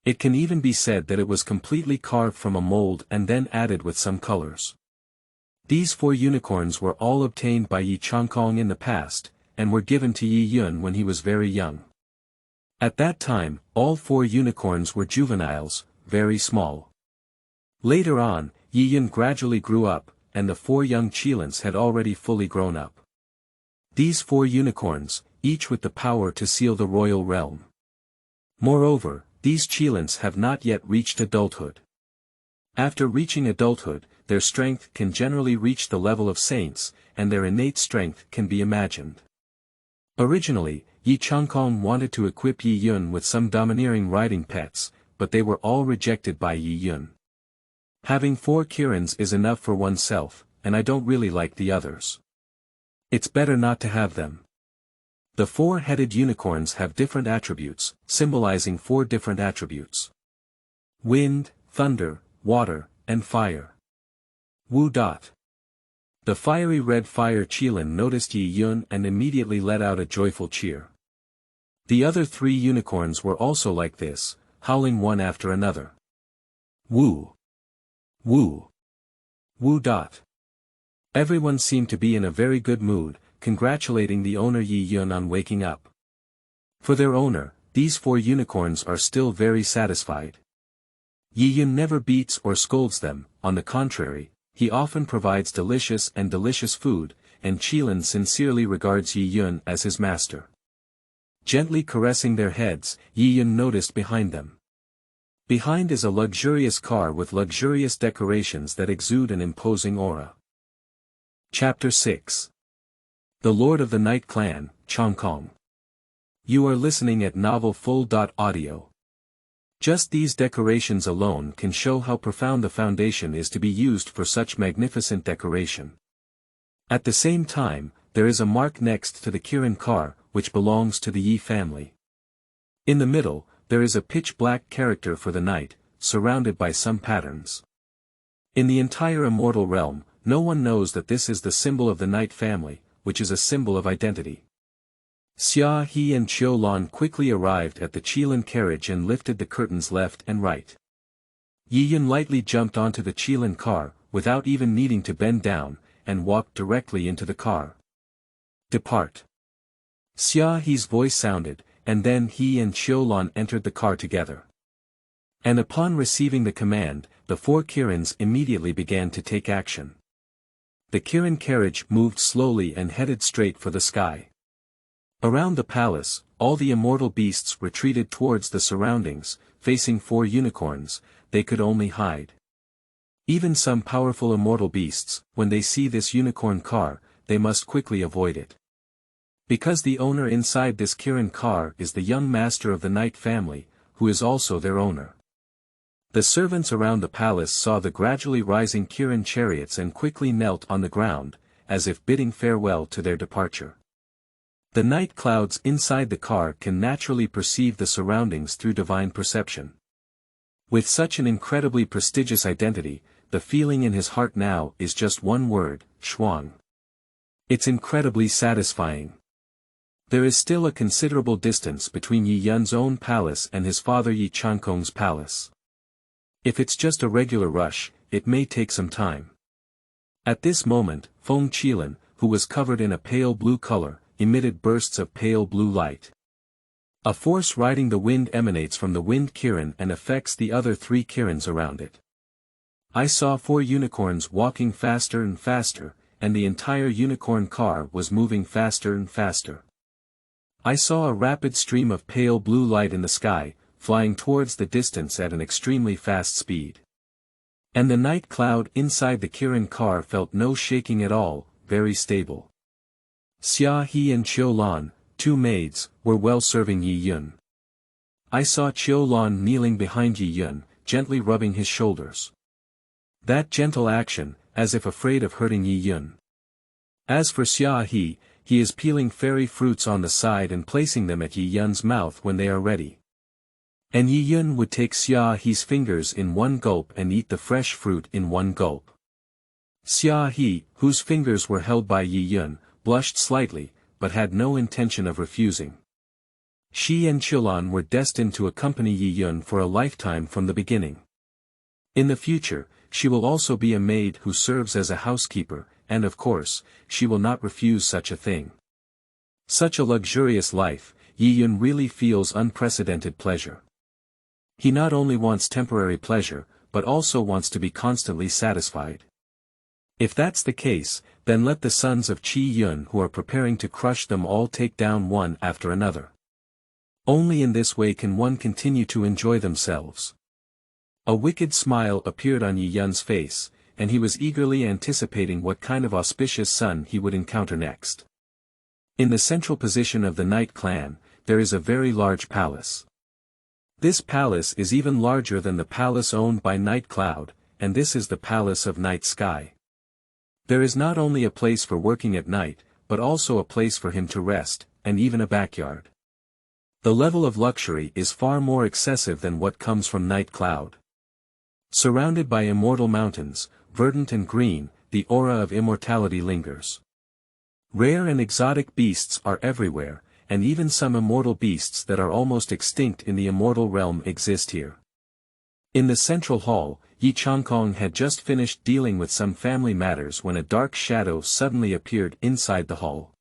It can even be said that it was completely carved from a mold and then added with some colors. These 4 unicorns were all obtained by Yi Changkong in the past, and were given to Yi Yun when he was very young. At that time, all 4 unicorns were juveniles, very small. Later on, Yi Yun gradually grew up, and the 4 young Chilans had already fully grown up. These 4 unicorns, each with the power to seal the royal realm. Moreover, these Chilans have not yet reached adulthood. After reaching adulthood, their strength can generally reach the level of saints, and their innate strength can be imagined. Originally, Yi Changkong wanted to equip Yi Yun with some domineering riding pets, but they were all rejected by Yi Yun. Having 4 Kirins is enough for oneself, and I don't really like the others. It's better not to have them. The 4-headed unicorns have different attributes, symbolizing 4 different attributes: wind, thunder, water, and fire. Wu. The fiery red fire Chilan noticed Yi Yun and immediately let out a joyful cheer. The other 3 unicorns were also like this, howling one after another. Wu. Wu. Wu. Everyone seemed to be in a very good mood, congratulating the owner Yi Yun on waking up. For their owner, these 4 unicorns are still very satisfied. Yi Yun never beats or scolds them, on the contrary, he often provides delicious food, and Chilan sincerely regards Yi Yun as his master. Gently caressing their heads, Yi Yun noticed behind them. Behind is a luxurious car with luxurious decorations that exude an imposing aura. Chapter 6. The Lord of the Night Clan, Changkong. You are listening at novelfull.audio. Just these decorations alone can show how profound the foundation is to be used for such magnificent decoration. At the same time, there is a mark next to the Kirin car, which belongs to the Yi family. In the middle, there is a pitch-black character for the night, surrounded by some patterns. In the entire immortal realm, no one knows that this is the symbol of the Night family, which is a symbol of identity. Xia He and Qiu Lan quickly arrived at the Chilan carriage and lifted the curtains left and right. Yi Yun lightly jumped onto the Chilan car, without even needing to bend down, and walked directly into the car. Depart. Xia He's voice sounded, and then he and Qiu Lan entered the car together. And upon receiving the command, the 4 Kirins immediately began to take action. The Kirin carriage moved slowly and headed straight for the sky. Around the palace, all the immortal beasts retreated towards the surroundings, facing 4 unicorns, they could only hide. Even some powerful immortal beasts, when they see this unicorn car, they must quickly avoid it. Because the owner inside this Kirin car is the young master of the Night family, who is also their owner. The servants around the palace saw the gradually rising Kirin chariots and quickly knelt on the ground, as if bidding farewell to their departure. The night clouds inside the car can naturally perceive the surroundings through divine perception. With such an incredibly prestigious identity, the feeling in his heart now is just one word, Shuang. It's incredibly satisfying. There is still a considerable distance between Yi Yun's own palace and his father Yi Changkong's palace. If it's just a regular rush, it may take some time. At this moment, Feng Chilan, who was covered in a pale blue color, emitted bursts of pale blue light. A force riding the wind emanates from the wind Kirin and affects the other 3 Kirins around it. I saw 4 unicorns walking faster and faster, and the entire unicorn car was moving faster and faster. I saw a rapid stream of pale blue light in the sky, flying towards the distance at an extremely fast speed. And the night cloud inside the Kirin car felt no shaking at all, very stable. Xia He and Qiu Lan, two maids, were well serving Yi Yun. I saw Qiu Lan kneeling behind Yi Yun, gently rubbing his shoulders. That gentle action, as if afraid of hurting Yi Yun. As for Xia He is peeling fairy fruits on the side and placing them at Yi Yun's mouth when they are ready. And Yi Yun would take Xia He's fingers in one gulp and eat the fresh fruit in one gulp. Xia He, whose fingers were held by Yi Yun, blushed slightly, but had no intention of refusing. She and Qilan were destined to accompany Yi Yun for a lifetime from the beginning. In the future, she will also be a maid who serves as a housekeeper, and of course, she will not refuse such a thing. Such a luxurious life, Yi Yun really feels unprecedented pleasure. He not only wants temporary pleasure, but also wants to be constantly satisfied. If that's the case, then let the sons of Qi Yun who are preparing to crush them all take down one after another. Only in this way can one continue to enjoy themselves. A wicked smile appeared on Yi Yun's face, and he was eagerly anticipating what kind of auspicious son he would encounter next. In the central position of the Night Clan, there is a very large palace. This palace is even larger than the palace owned by Night Cloud, and this is the Palace of Night Sky. There is not only a place for working at night, but also a place for him to rest, and even a backyard. The level of luxury is far more excessive than what comes from Night Cloud. Surrounded by immortal mountains, verdant and green, the aura of immortality lingers. Rare and exotic beasts are everywhere, and even some immortal beasts that are almost extinct in the immortal realm exist here. In the central hall, Yi Changkong had just finished dealing with some family matters when a dark shadow suddenly appeared inside the hall.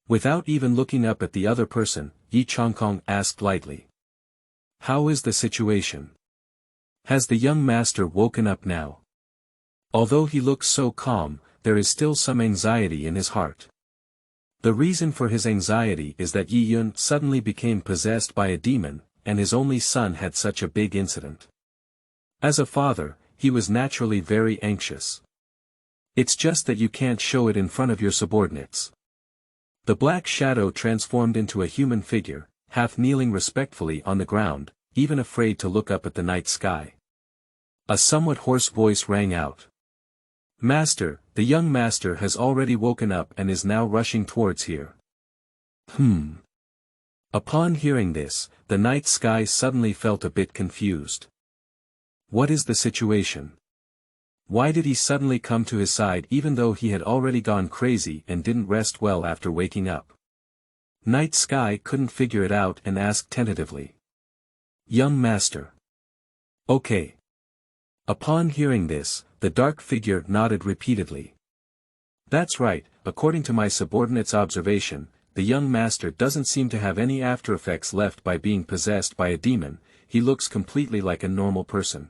Without even looking up at the other person, Yi Changkong asked lightly. "How is the situation? Has the young master woken up now?" Although he looks so calm, there is still some anxiety in his heart. The reason for his anxiety is that Yi Yun suddenly became possessed by a demon, and his only son had such a big incident. As a father, he was naturally very anxious. It's just that you can't show it in front of your subordinates. The black shadow transformed into a human figure, half kneeling respectfully on the ground, even afraid to look up at the night sky. A somewhat hoarse voice rang out. "Master, the young master has already woken up and is now rushing towards here." Upon hearing this, the night sky suddenly felt a bit confused. What is the situation? Why did he suddenly come to his side even though he had already gone crazy and didn't rest well after waking up? Night Sky couldn't figure it out and asked tentatively. "Young master." "Okay." Upon hearing this, the dark figure nodded repeatedly. "That's right, according to my subordinate's observation, the young master doesn't seem to have any aftereffects left by being possessed by a demon, he looks completely like a normal person."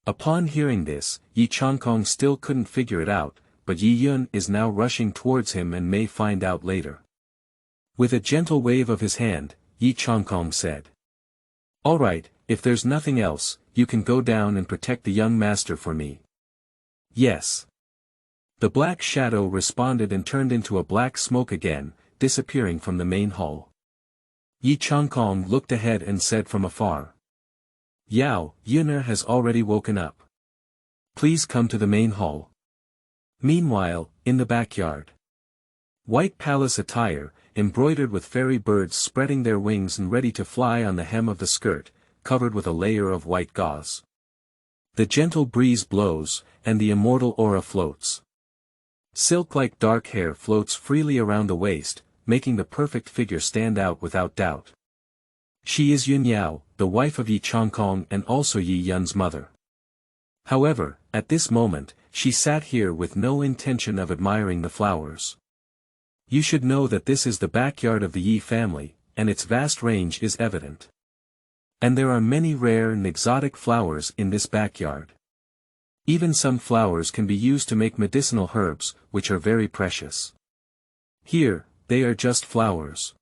Upon hearing this, Yi Changkong still couldn't figure it out, but Yi Yun is now rushing towards him and may find out later. With a gentle wave of his hand, Yi Changkong said. "All right, if there's nothing else, you can go down and protect the young master for me." "Yes." The black shadow responded and turned into a black smoke again, disappearing from the main hall. Yi Changkong looked ahead and said from afar. "Yao, Yun'er has already woken up. Please come to the main hall." Meanwhile, in the backyard. White palace attire, embroidered with fairy birds spreading their wings and ready to fly on the hem of the skirt, covered with a layer of white gauze. The gentle breeze blows, and the immortal aura floats. Silk-like dark hair floats freely around the waist, making the perfect figure stand out without doubt. She is Yun Yao, the wife of Yi Changkong and also Yi Yun's mother. However, at this moment, she sat here with no intention of admiring the flowers. You should know that this is the backyard of the Yi family, and its vast range is evident. And there are many rare and exotic flowers in this backyard. Even some flowers can be used to make medicinal herbs, which are very precious. Here, they are just flowers.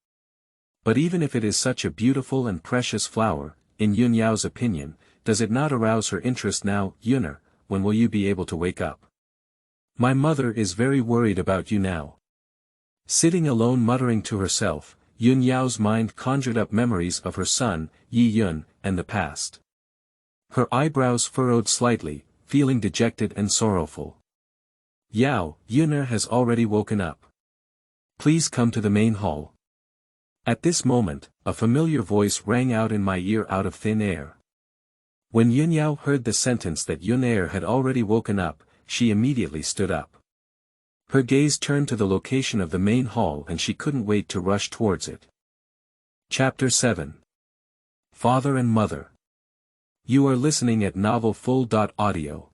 But even if it is such a beautiful and precious flower, in Yun Yao's opinion, does it not arouse her interest now? Yuner, when will you be able to wake up? My mother is very worried about you now. Sitting alone muttering to herself, Yun Yao's mind conjured up memories of her son, Yi Yun, and the past. Her eyebrows furrowed slightly, feeling dejected and sorrowful. Yao, Yuner has already woken up. Please come to the main hall. At this moment, a familiar voice rang out in my ear out of thin air. When Yun Yao heard the sentence that Yuner had already woken up, she immediately stood up. Her gaze turned to the location of the main hall and she couldn't wait to rush towards it. Chapter 7. Father and Mother. You are listening at Novel Full.audio.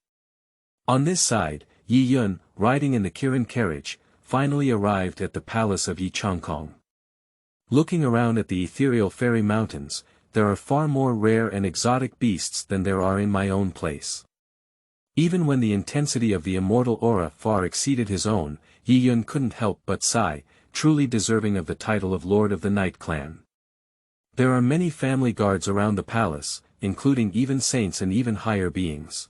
On this side, Yi Yun, riding in the Kirin carriage, finally arrived at the palace of Yi Changkong. Looking around at the ethereal fairy mountains, there are far more rare and exotic beasts than there are in my own place. Even when the intensity of the immortal aura far exceeded his own, Yi Yun couldn't help but sigh, truly deserving of the title of Lord of the Night Clan. There are many family guards around the palace, including even saints and even higher beings.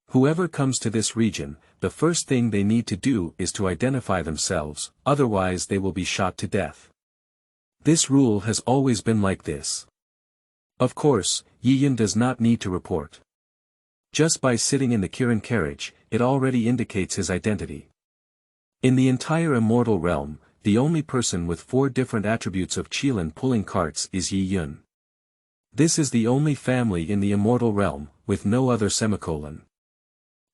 Whoever comes to this region, the first thing they need to do is to identify themselves, otherwise they will be shot to death. This rule has always been like this. Of course, Yi Yun does not need to report. Just by sitting in the Kirin carriage, it already indicates his identity. In the entire immortal realm, the only person with 4 different attributes of Qilin pulling carts is Yi Yun. This is the only family in the immortal realm, with no other semicolon.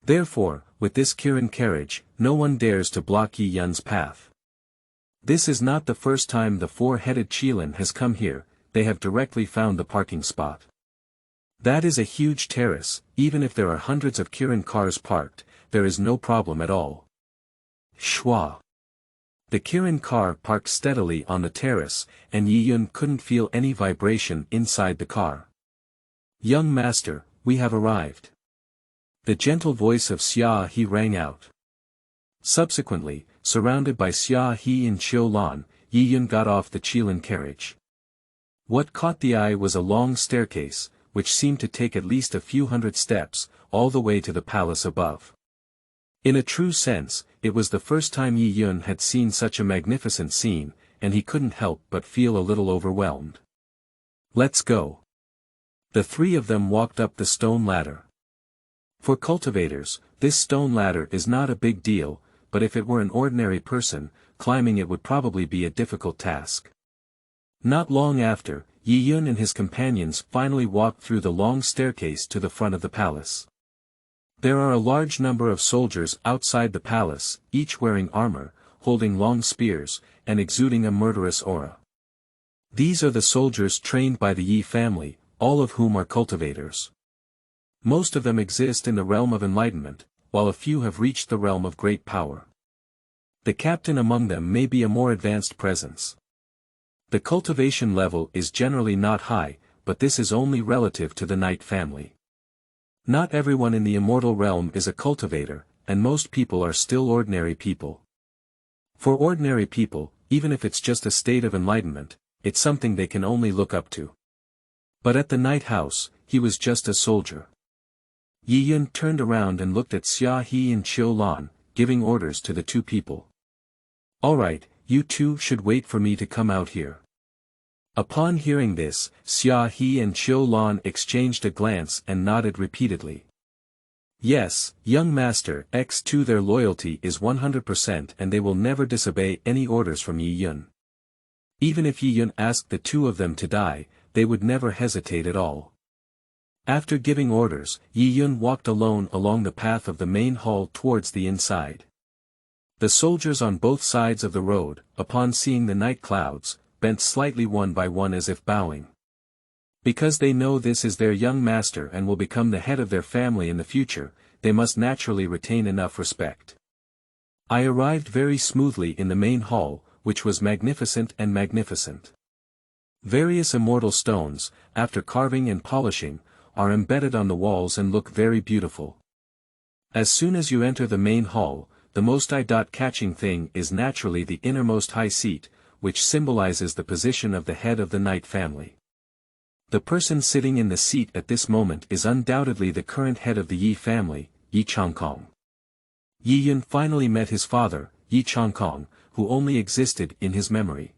Therefore, with this Kirin carriage, no one dares to block Yi Yun's path. This is not the first time the 4-headed Qilin has come here, they have directly found the parking spot. That is a huge terrace, even if there are hundreds of Kirin cars parked, there is no problem at all. Schwa. The Kirin car parked steadily on the terrace, and Yi Yun couldn't feel any vibration inside the car. Young master, we have arrived. The gentle voice of Xia He rang out. Subsequently, surrounded by Xia He and Qiu Lan, Yi Yun got off the Qilin carriage. What caught the eye was a long staircase, which seemed to take at least a few hundred steps, all the way to the palace above. In a true sense, it was the first time Yi Yun had seen such a magnificent scene, and he couldn't help but feel a little overwhelmed. Let's go. The 3 of them walked up the stone ladder. For cultivators, this stone ladder is not a big deal, but if it were an ordinary person, climbing it would probably be a difficult task. Not long after, Yi Yun and his companions finally walked through the long staircase to the front of the palace. There are a large number of soldiers outside the palace, each wearing armor, holding long spears, and exuding a murderous aura. These are the soldiers trained by the Yi family, all of whom are cultivators. Most of them exist in the realm of enlightenment, while a few have reached the realm of great power. The captain among them may be a more advanced presence. The cultivation level is generally not high, but this is only relative to the Night family. Not everyone in the immortal realm is a cultivator, and most people are still ordinary people. For ordinary people, even if it's just a state of enlightenment, it's something they can only look up to. But at the Night House, he was just a soldier. Yi Yun turned around and looked at Xia He and Qiu Lan, giving orders to the 2 people. Alright, you 2 should wait for me to come out here. Upon hearing this, Xia He and Qiu Lan exchanged a glance and nodded repeatedly. Yes, young master, X2 their loyalty is 100% and they will never disobey any orders from Yi Yun. Even if Yi Yun asked the 2 of them to die, they would never hesitate at all. After giving orders, Yi Yun walked alone along the path of the main hall towards the inside. The soldiers on both sides of the road, upon seeing the night clouds, bent slightly one by one as if bowing. Because they know this is their young master and will become the head of their family in the future, they must naturally retain enough respect. I arrived very smoothly in the main hall, which was magnificent and magnificent. Various immortal stones, after carving and polishing, are embedded on the walls and look very beautiful. As soon as you enter the main hall, the most eye-catching thing is naturally the innermost high seat, which symbolizes the position of the head of the Night family. The person sitting in the seat at this moment is undoubtedly the current head of the Yi family, Yi Changkong. Yi Yun finally met his father, Yi Changkong, who only existed in his memory.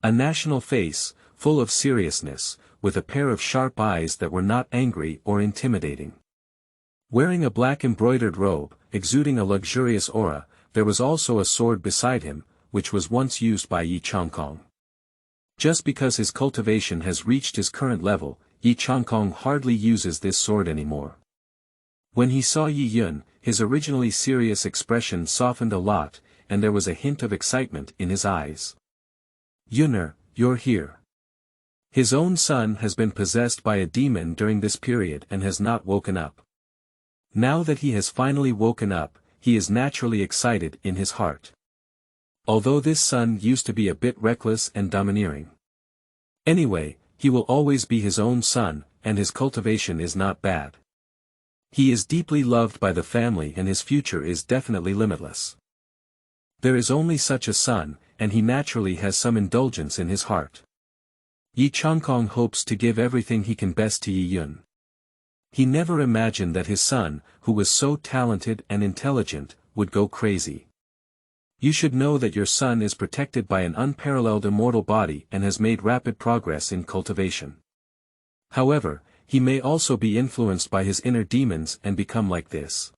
A national face, full of seriousness, with a pair of sharp eyes that were not angry or intimidating. Wearing a black embroidered robe, exuding a luxurious aura, there was also a sword beside him, which was once used by Yi Changkong. Just because his cultivation has reached his current level, Yi Changkong hardly uses this sword anymore. When he saw Yi Yun, his originally serious expression softened a lot, and there was a hint of excitement in his eyes. "Yunner, you're here." His own son has been possessed by a demon during this period and has not woken up. Now that he has finally woken up, he is naturally excited in his heart. Although this son used to be a bit reckless and domineering. Anyway, he will always be his own son, and his cultivation is not bad. He is deeply loved by the family and his future is definitely limitless. There is only such a son, and he naturally has some indulgence in his heart. Yi Changkong hopes to give everything he can best to Yi Yun. He never imagined that his son, who was so talented and intelligent, would go crazy. You should know that your son is protected by an unparalleled immortal body and has made rapid progress in cultivation. However, he may also be influenced by his inner demons and become like this.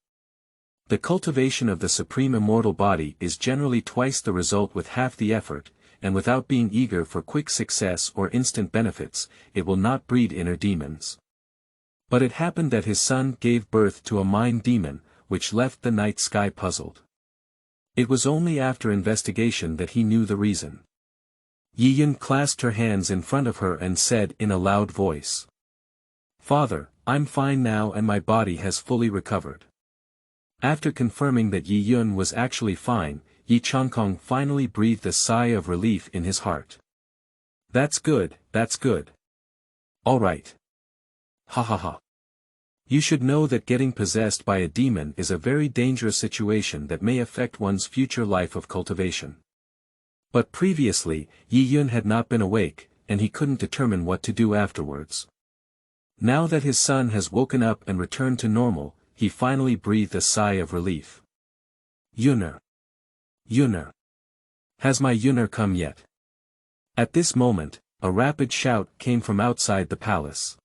The cultivation of the supreme immortal body is generally twice the result with half the effort, and without being eager for quick success or instant benefits, it will not breed inner demons. But it happened that his son gave birth to a mind demon, which left the night sky puzzled. It was only after investigation that he knew the reason. Yi Yun clasped her hands in front of her and said in a loud voice, "Father, I'm fine now and my body has fully recovered." After confirming that Yi Yun was actually fine, Yi Changkong finally breathed a sigh of relief in his heart. That's good, that's good. All right. Ha ha ha. You should know that getting possessed by a demon is a very dangerous situation that may affect one's future life of cultivation. But previously, Yi Yun had not been awake, and he couldn't determine what to do afterwards. Now that his son has woken up and returned to normal, he finally breathed a sigh of relief. Yunner. Yunner. Has my Yunner come yet? At this moment, a rapid shout came from outside the palace.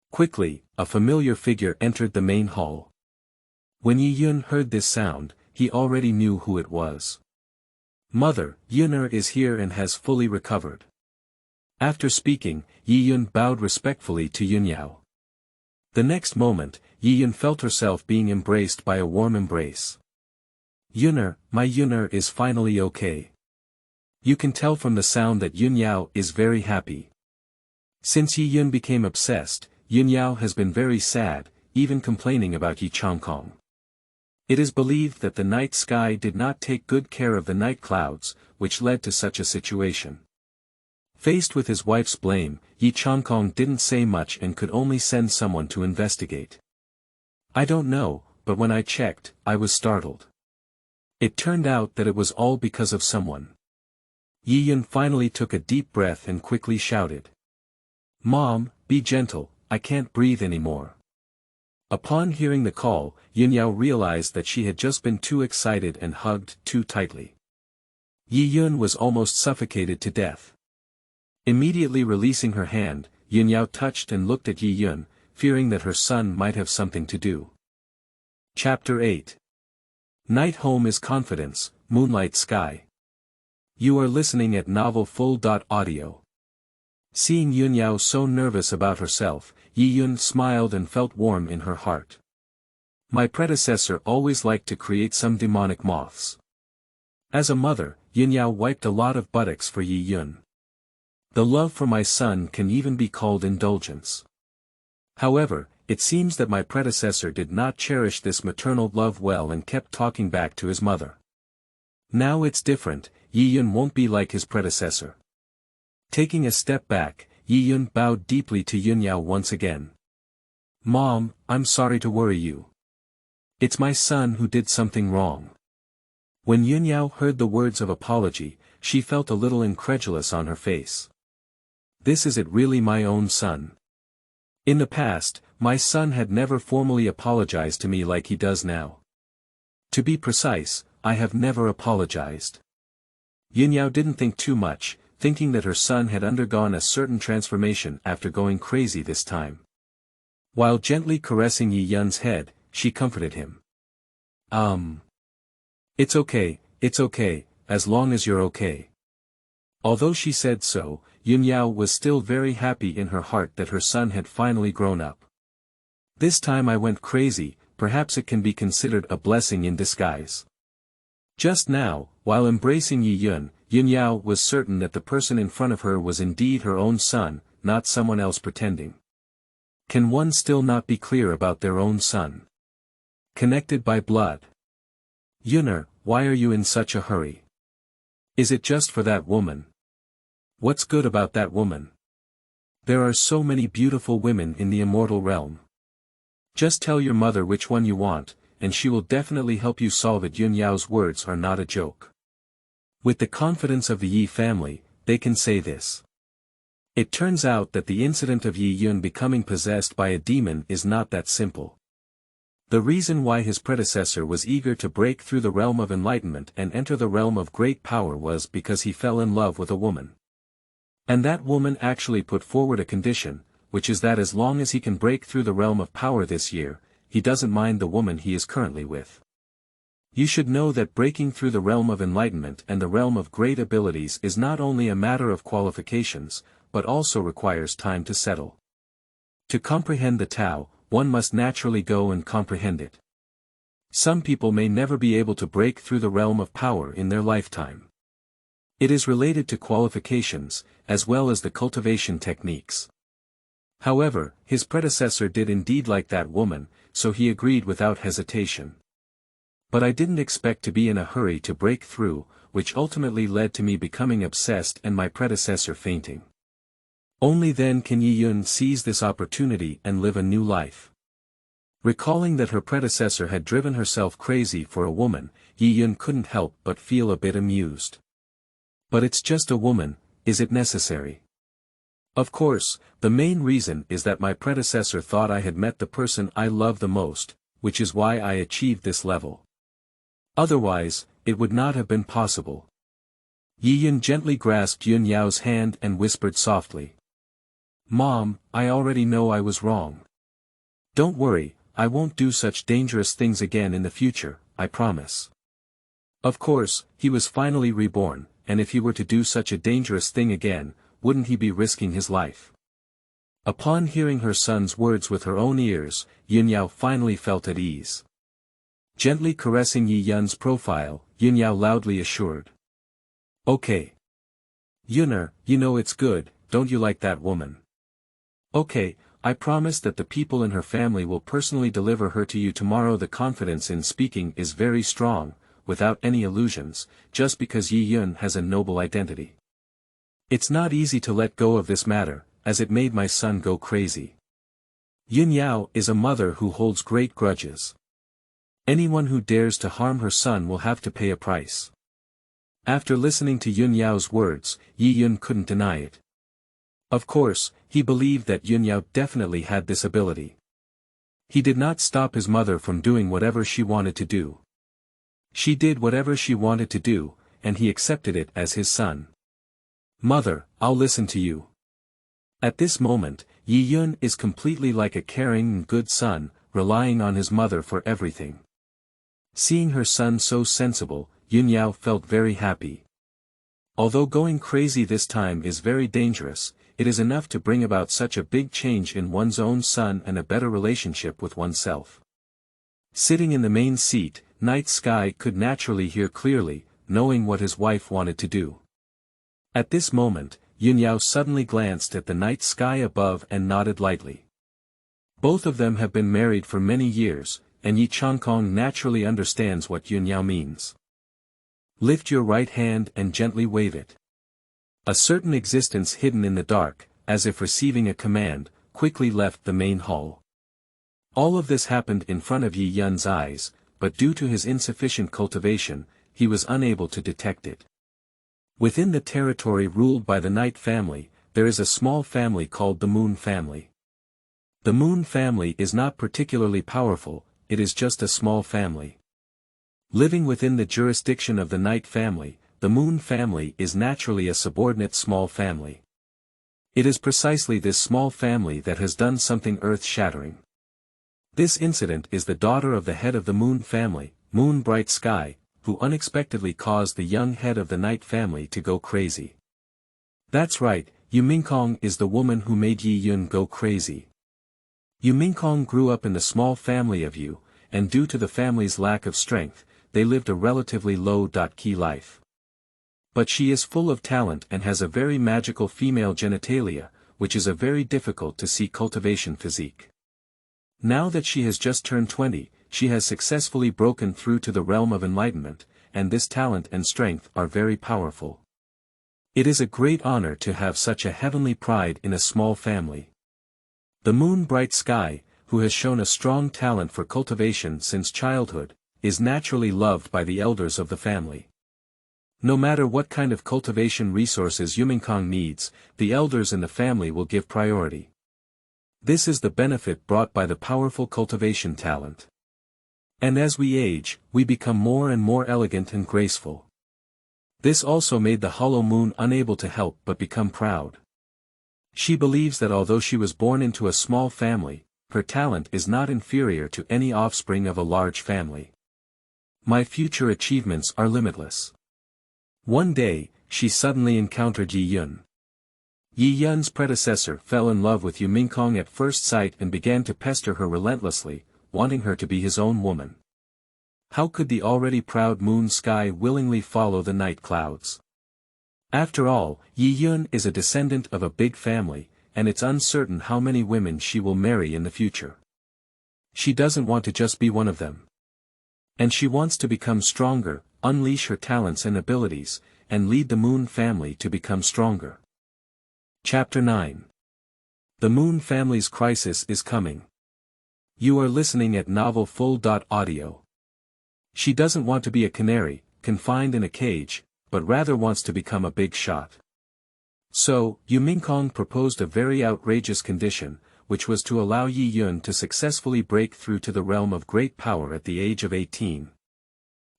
Quickly, a familiar figure entered the main hall. When Yi Yun heard this sound, he already knew who it was. Mother, Yunner is here and has fully recovered. After speaking, Yi Yun bowed respectfully to Yunyao. The next moment, Yi Yun felt herself being embraced by a warm embrace. Yunner, my Yunner is finally okay. You can tell from the sound that Yunyao is very happy. Since Yi Yun became obsessed, Yunyao has been very sad, even complaining about Yi Changkong. It is believed that the night sky did not take good care of the night clouds, which led to such a situation. Faced with his wife's blame, Yi Changkong didn't say much and could only send someone to investigate. I don't know, but when I checked, I was startled. It turned out that it was all because of someone. Yi Yun finally took a deep breath and quickly shouted. Mom, be gentle, I can't breathe anymore. Upon hearing the call, Yunyao realized that she had just been too excited and hugged too tightly. Yi Yun was almost suffocated to death. Immediately releasing her hand, Yunyao touched and looked at Yi Yun, fearing that her son might have something to do. Chapter 8. Night Home is Confidence, Moonlight Sky. You are listening at Novel Full.audio. Seeing Yunyao so nervous about herself, Yi Yun smiled and felt warm in her heart. My predecessor always liked to create some demonic moths. As a mother, Yunyao wiped a lot of buttocks for Yi Yun. The love for my son can even be called indulgence. However, it seems that my predecessor did not cherish this maternal love well and kept talking back to his mother. Now it's different, Yi Yun won't be like his predecessor. Taking a step back, Yi Yun bowed deeply to Yunyao once again. Mom, I'm sorry to worry you. It's my son who did something wrong. When Yunyao heard the words of apology, she felt a little incredulous on her face. This is it really my own son? In the past, my son had never formally apologized to me like he does now. To be precise, I have never apologized. Yunyao didn't think too much, thinking that her son had undergone a certain transformation after going crazy this time. While gently caressing Yi Yun's head, she comforted him. It's okay, as long as you're okay. Although she said so, Yunyao was still very happy in her heart that her son had finally grown up. This time I went crazy, perhaps it can be considered a blessing in disguise. Just now, while embracing Yi Yun, Yunyao was certain that the person in front of her was indeed her own son, not someone else pretending. Can one still not be clear about their own son? Connected by blood. Yuner, why are you in such a hurry? Is it just for that woman? What's good about that woman? There are so many beautiful women in the immortal realm. Just tell your mother which one you want, and she will definitely help you solve it. Yunyao's words are not a joke. With the confidence of the Yi family, they can say this. It turns out that the incident of Yi Yun becoming possessed by a demon is not that simple. The reason why his predecessor was eager to break through the realm of enlightenment and enter the realm of great power was because he fell in love with a woman. And that woman actually put forward a condition, which is that as long as he can break through the realm of power this year, he doesn't mind the woman he is currently with. You should know that breaking through the realm of enlightenment and the realm of great abilities is not only a matter of qualifications, but also requires time to settle. To comprehend the Tao, one must naturally go and comprehend it. Some people may never be able to break through the realm of power in their lifetime. It is related to qualifications, as well as the cultivation techniques. However, his predecessor did indeed like that woman, so he agreed without hesitation. But I didn't expect to be in a hurry to break through, which ultimately led to me becoming obsessed and my predecessor fainting. Only then can Yi Yun seize this opportunity and live a new life. Recalling that her predecessor had driven herself crazy for a woman, Yi Yun couldn't help but feel a bit amused. But it's just a woman, is it necessary? Of course, the main reason is that my predecessor thought I had met the person I love the most, which is why I achieved this level. Otherwise, it would not have been possible. Yi Yun gently grasped Yunyao's hand and whispered softly. Mom, I already know I was wrong. Don't worry, I won't do such dangerous things again in the future, I promise. Of course, he was finally reborn, and if he were to do such a dangerous thing again, wouldn't he be risking his life? Upon hearing her son's words with her own ears, Yunyao finally felt at ease. Gently caressing Yi Yun's profile, Yunyao loudly assured. Okay. Yuner, you know it's good, don't you like that woman? Okay, I promise that the people in her family will personally deliver her to you tomorrow. The confidence in speaking is very strong, without any illusions, just because Yi Yun has a noble identity. It's not easy to let go of this matter, as it made my son go crazy. Yunyao is a mother who holds great grudges. Anyone who dares to harm her son will have to pay a price. After listening to Yunyao's words, Yi Yun couldn't deny it. Of course, he believed that Yunyao definitely had this ability. He did not stop his mother from doing whatever she wanted to do. She did whatever she wanted to do, and he accepted it as his son. Mother, I'll listen to you. At this moment, Yi Yun is completely like a caring and good son, relying on his mother for everything. Seeing her son so sensible, Yunyao felt very happy. Although going crazy this time is very dangerous, it is enough to bring about such a big change in one's own son and a better relationship with oneself. Sitting in the main seat, Night Sky could naturally hear clearly, knowing what his wife wanted to do. At this moment, Yunyao suddenly glanced at the night sky above and nodded lightly. Both of them have been married for many years, and Yi Changkong naturally understands what Yunyao means. Lift your right hand and gently wave it. A certain existence hidden in the dark, as if receiving a command, quickly left the main hall. All of this happened in front of Yi Yun's eyes, but due to his insufficient cultivation, he was unable to detect it. Within the territory ruled by the Night family, there is a small family called the Moon family. The Moon family is not particularly powerful, it is just a small family. Living within the jurisdiction of the Night family, the Moon family is naturally a subordinate small family. It is precisely this small family that has done something earth-shattering. This incident is the daughter of the head of the Moon family, Moon Bright Sky, who unexpectedly caused the young head of the Night family to go crazy. That's right, Yu Mingkong is the woman who made Yi Yun go crazy. Yu Mingkong grew up in the small family of Yu, and due to the family's lack of strength, they lived a relatively low-key life. But she is full of talent and has a very magical female genitalia, which is a very difficult to see cultivation physique. Now that she has just turned 20, she has successfully broken through to the realm of enlightenment, and this talent and strength are very powerful. It is a great honor to have such a heavenly pride in a small family. The Moon Bright Sky, who has shown a strong talent for cultivation since childhood, is naturally loved by the elders of the family. No matter what kind of cultivation resources Yu Mingkong needs, the elders in the family will give priority. This is the benefit brought by the powerful cultivation talent. And as we age, we become more and more elegant and graceful. This also made the Hollow Moon unable to help but become proud. She believes that although she was born into a small family, her talent is not inferior to any offspring of a large family. My future achievements are limitless. One day, she suddenly encountered Yi Yun. Yi Yun's predecessor fell in love with Yu Mingkong at first sight and began to pester her relentlessly, wanting her to be his own woman. How could the already proud Moon Sky willingly follow the night clouds? After all, Yi Yun is a descendant of a big family, and it's uncertain how many women she will marry in the future. She doesn't want to just be one of them. And she wants to become stronger, unleash her talents and abilities, and lead the Moon family to become stronger. Chapter 9. The Moon family's crisis is coming. You are listening at novelfull.audio. She doesn't want to be a canary, confined in a cage, but rather wants to become a big shot. So, Yu Mingkong proposed a very outrageous condition, which was to allow Yi Yun to successfully break through to the realm of great power at the age of 18.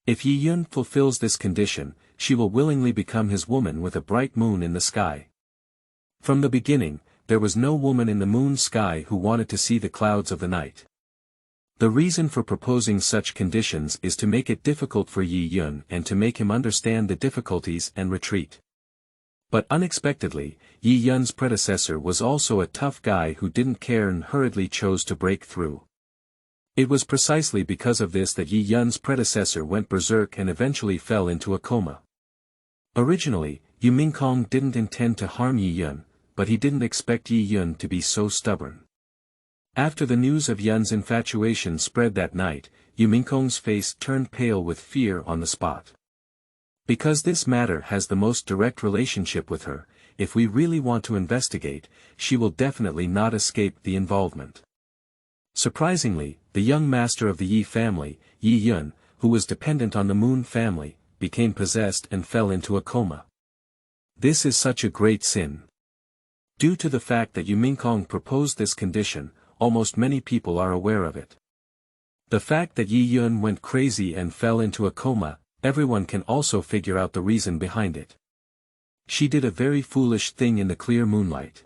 If Yi Yun fulfills this condition, she will willingly become his woman with a bright moon in the sky. From the beginning, there was no woman in the moon sky who wanted to see the clouds of the night. The reason for proposing such conditions is to make it difficult for Yi Yun and to make him understand the difficulties and retreat. But unexpectedly, Yi Yun's predecessor was also a tough guy who didn't care and hurriedly chose to break through. It was precisely because of this that Yi Yun's predecessor went berserk and eventually fell into a coma. Originally, Yu Mingkong didn't intend to harm Yi Yun, but he didn't expect Yi Yun to be so stubborn. After the news of Yun's infatuation spread that night, Yu Mingkong's face turned pale with fear on the spot. Because this matter has the most direct relationship with her, if we really want to investigate, she will definitely not escape the involvement. Surprisingly, the young master of the Yi family, Yi Yun, who was dependent on the Moon family, became possessed and fell into a coma. This is such a great sin. Due to the fact that Yu Mingkong proposed this condition, almost many people are aware of it. The fact that Yi Yun went crazy and fell into a coma, everyone can also figure out the reason behind it. She did a very foolish thing in the clear moonlight.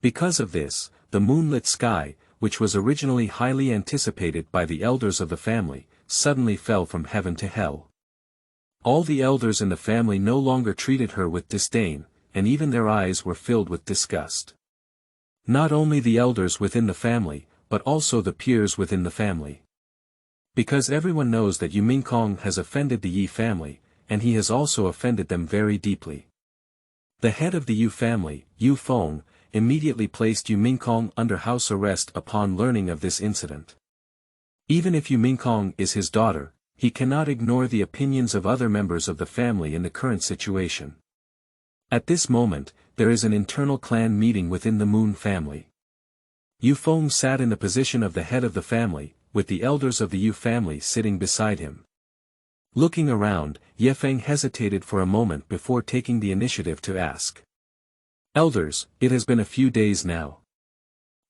Because of this, the moonlit sky, which was originally highly anticipated by the elders of the family, suddenly fell from heaven to hell. All the elders in the family no longer treated her with disdain, and even their eyes were filled with disgust. Not only the elders within the family, but also the peers within the family. Because everyone knows that Yu Mingkong has offended the Yi family, and he has also offended them very deeply. The head of the Yu family, Yu Feng, immediately placed Yu Mingkong under house arrest upon learning of this incident. Even if Yu Mingkong is his daughter, he cannot ignore the opinions of other members of the family in the current situation. At this moment, there is an internal clan meeting within the Moon family. Yu Feng sat in the position of the head of the family, with the elders of the Yu family sitting beside him. Looking around, Yefeng hesitated for a moment before taking the initiative to ask. Elders, it has been a few days now.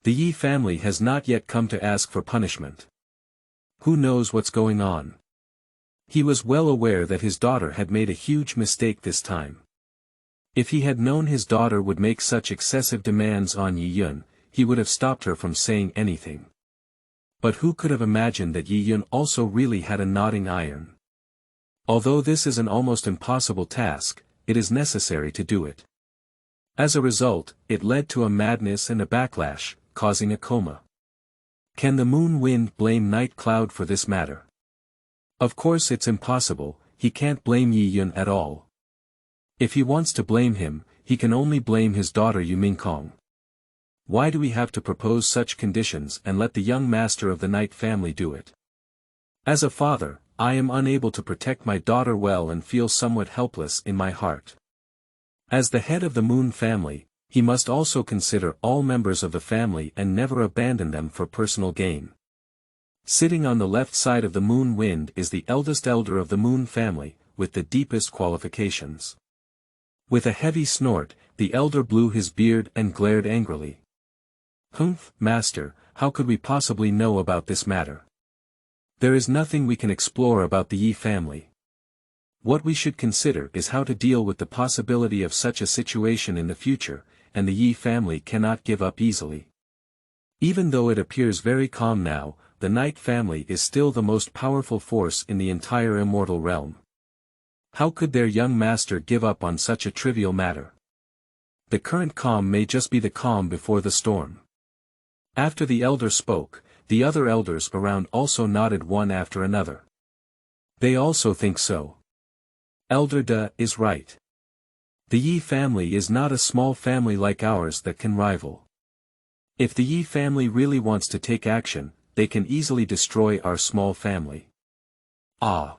The Yi family has not yet come to ask for punishment. Who knows what's going on? He was well aware that his daughter had made a huge mistake this time. If he had known his daughter would make such excessive demands on Yi Yun, he would have stopped her from saying anything. But who could have imagined that Yi Yun also really had a nodding iron? Although this is an almost impossible task, it is necessary to do it. As a result, it led to a madness and a backlash, causing a coma. Can the moon wind blame Night Cloud for this matter? Of course it's impossible, he can't blame Yi Yun at all. If he wants to blame him, he can only blame his daughter Yumingkong. Why do we have to propose such conditions and let the young master of the Night family do it? As a father, I am unable to protect my daughter well and feel somewhat helpless in my heart. As the head of the Moon family, he must also consider all members of the family and never abandon them for personal gain. Sitting on the left side of the Moon Wind is the eldest elder of the Moon family, with the deepest qualifications. With a heavy snort, the elder blew his beard and glared angrily. Humph, master, how could we possibly know about this matter? There is nothing we can explore about the Yi family. What we should consider is how to deal with the possibility of such a situation in the future, and the Yi family cannot give up easily. Even though it appears very calm now, the Night family is still the most powerful force in the entire immortal realm. How could their young master give up on such a trivial matter? The current calm may just be the calm before the storm. After the elder spoke, the other elders around also nodded one after another. They also think so. Elder De is right. The Yi family is not a small family like ours that can rival. If the Yi family really wants to take action, they can easily destroy our small family. Ah!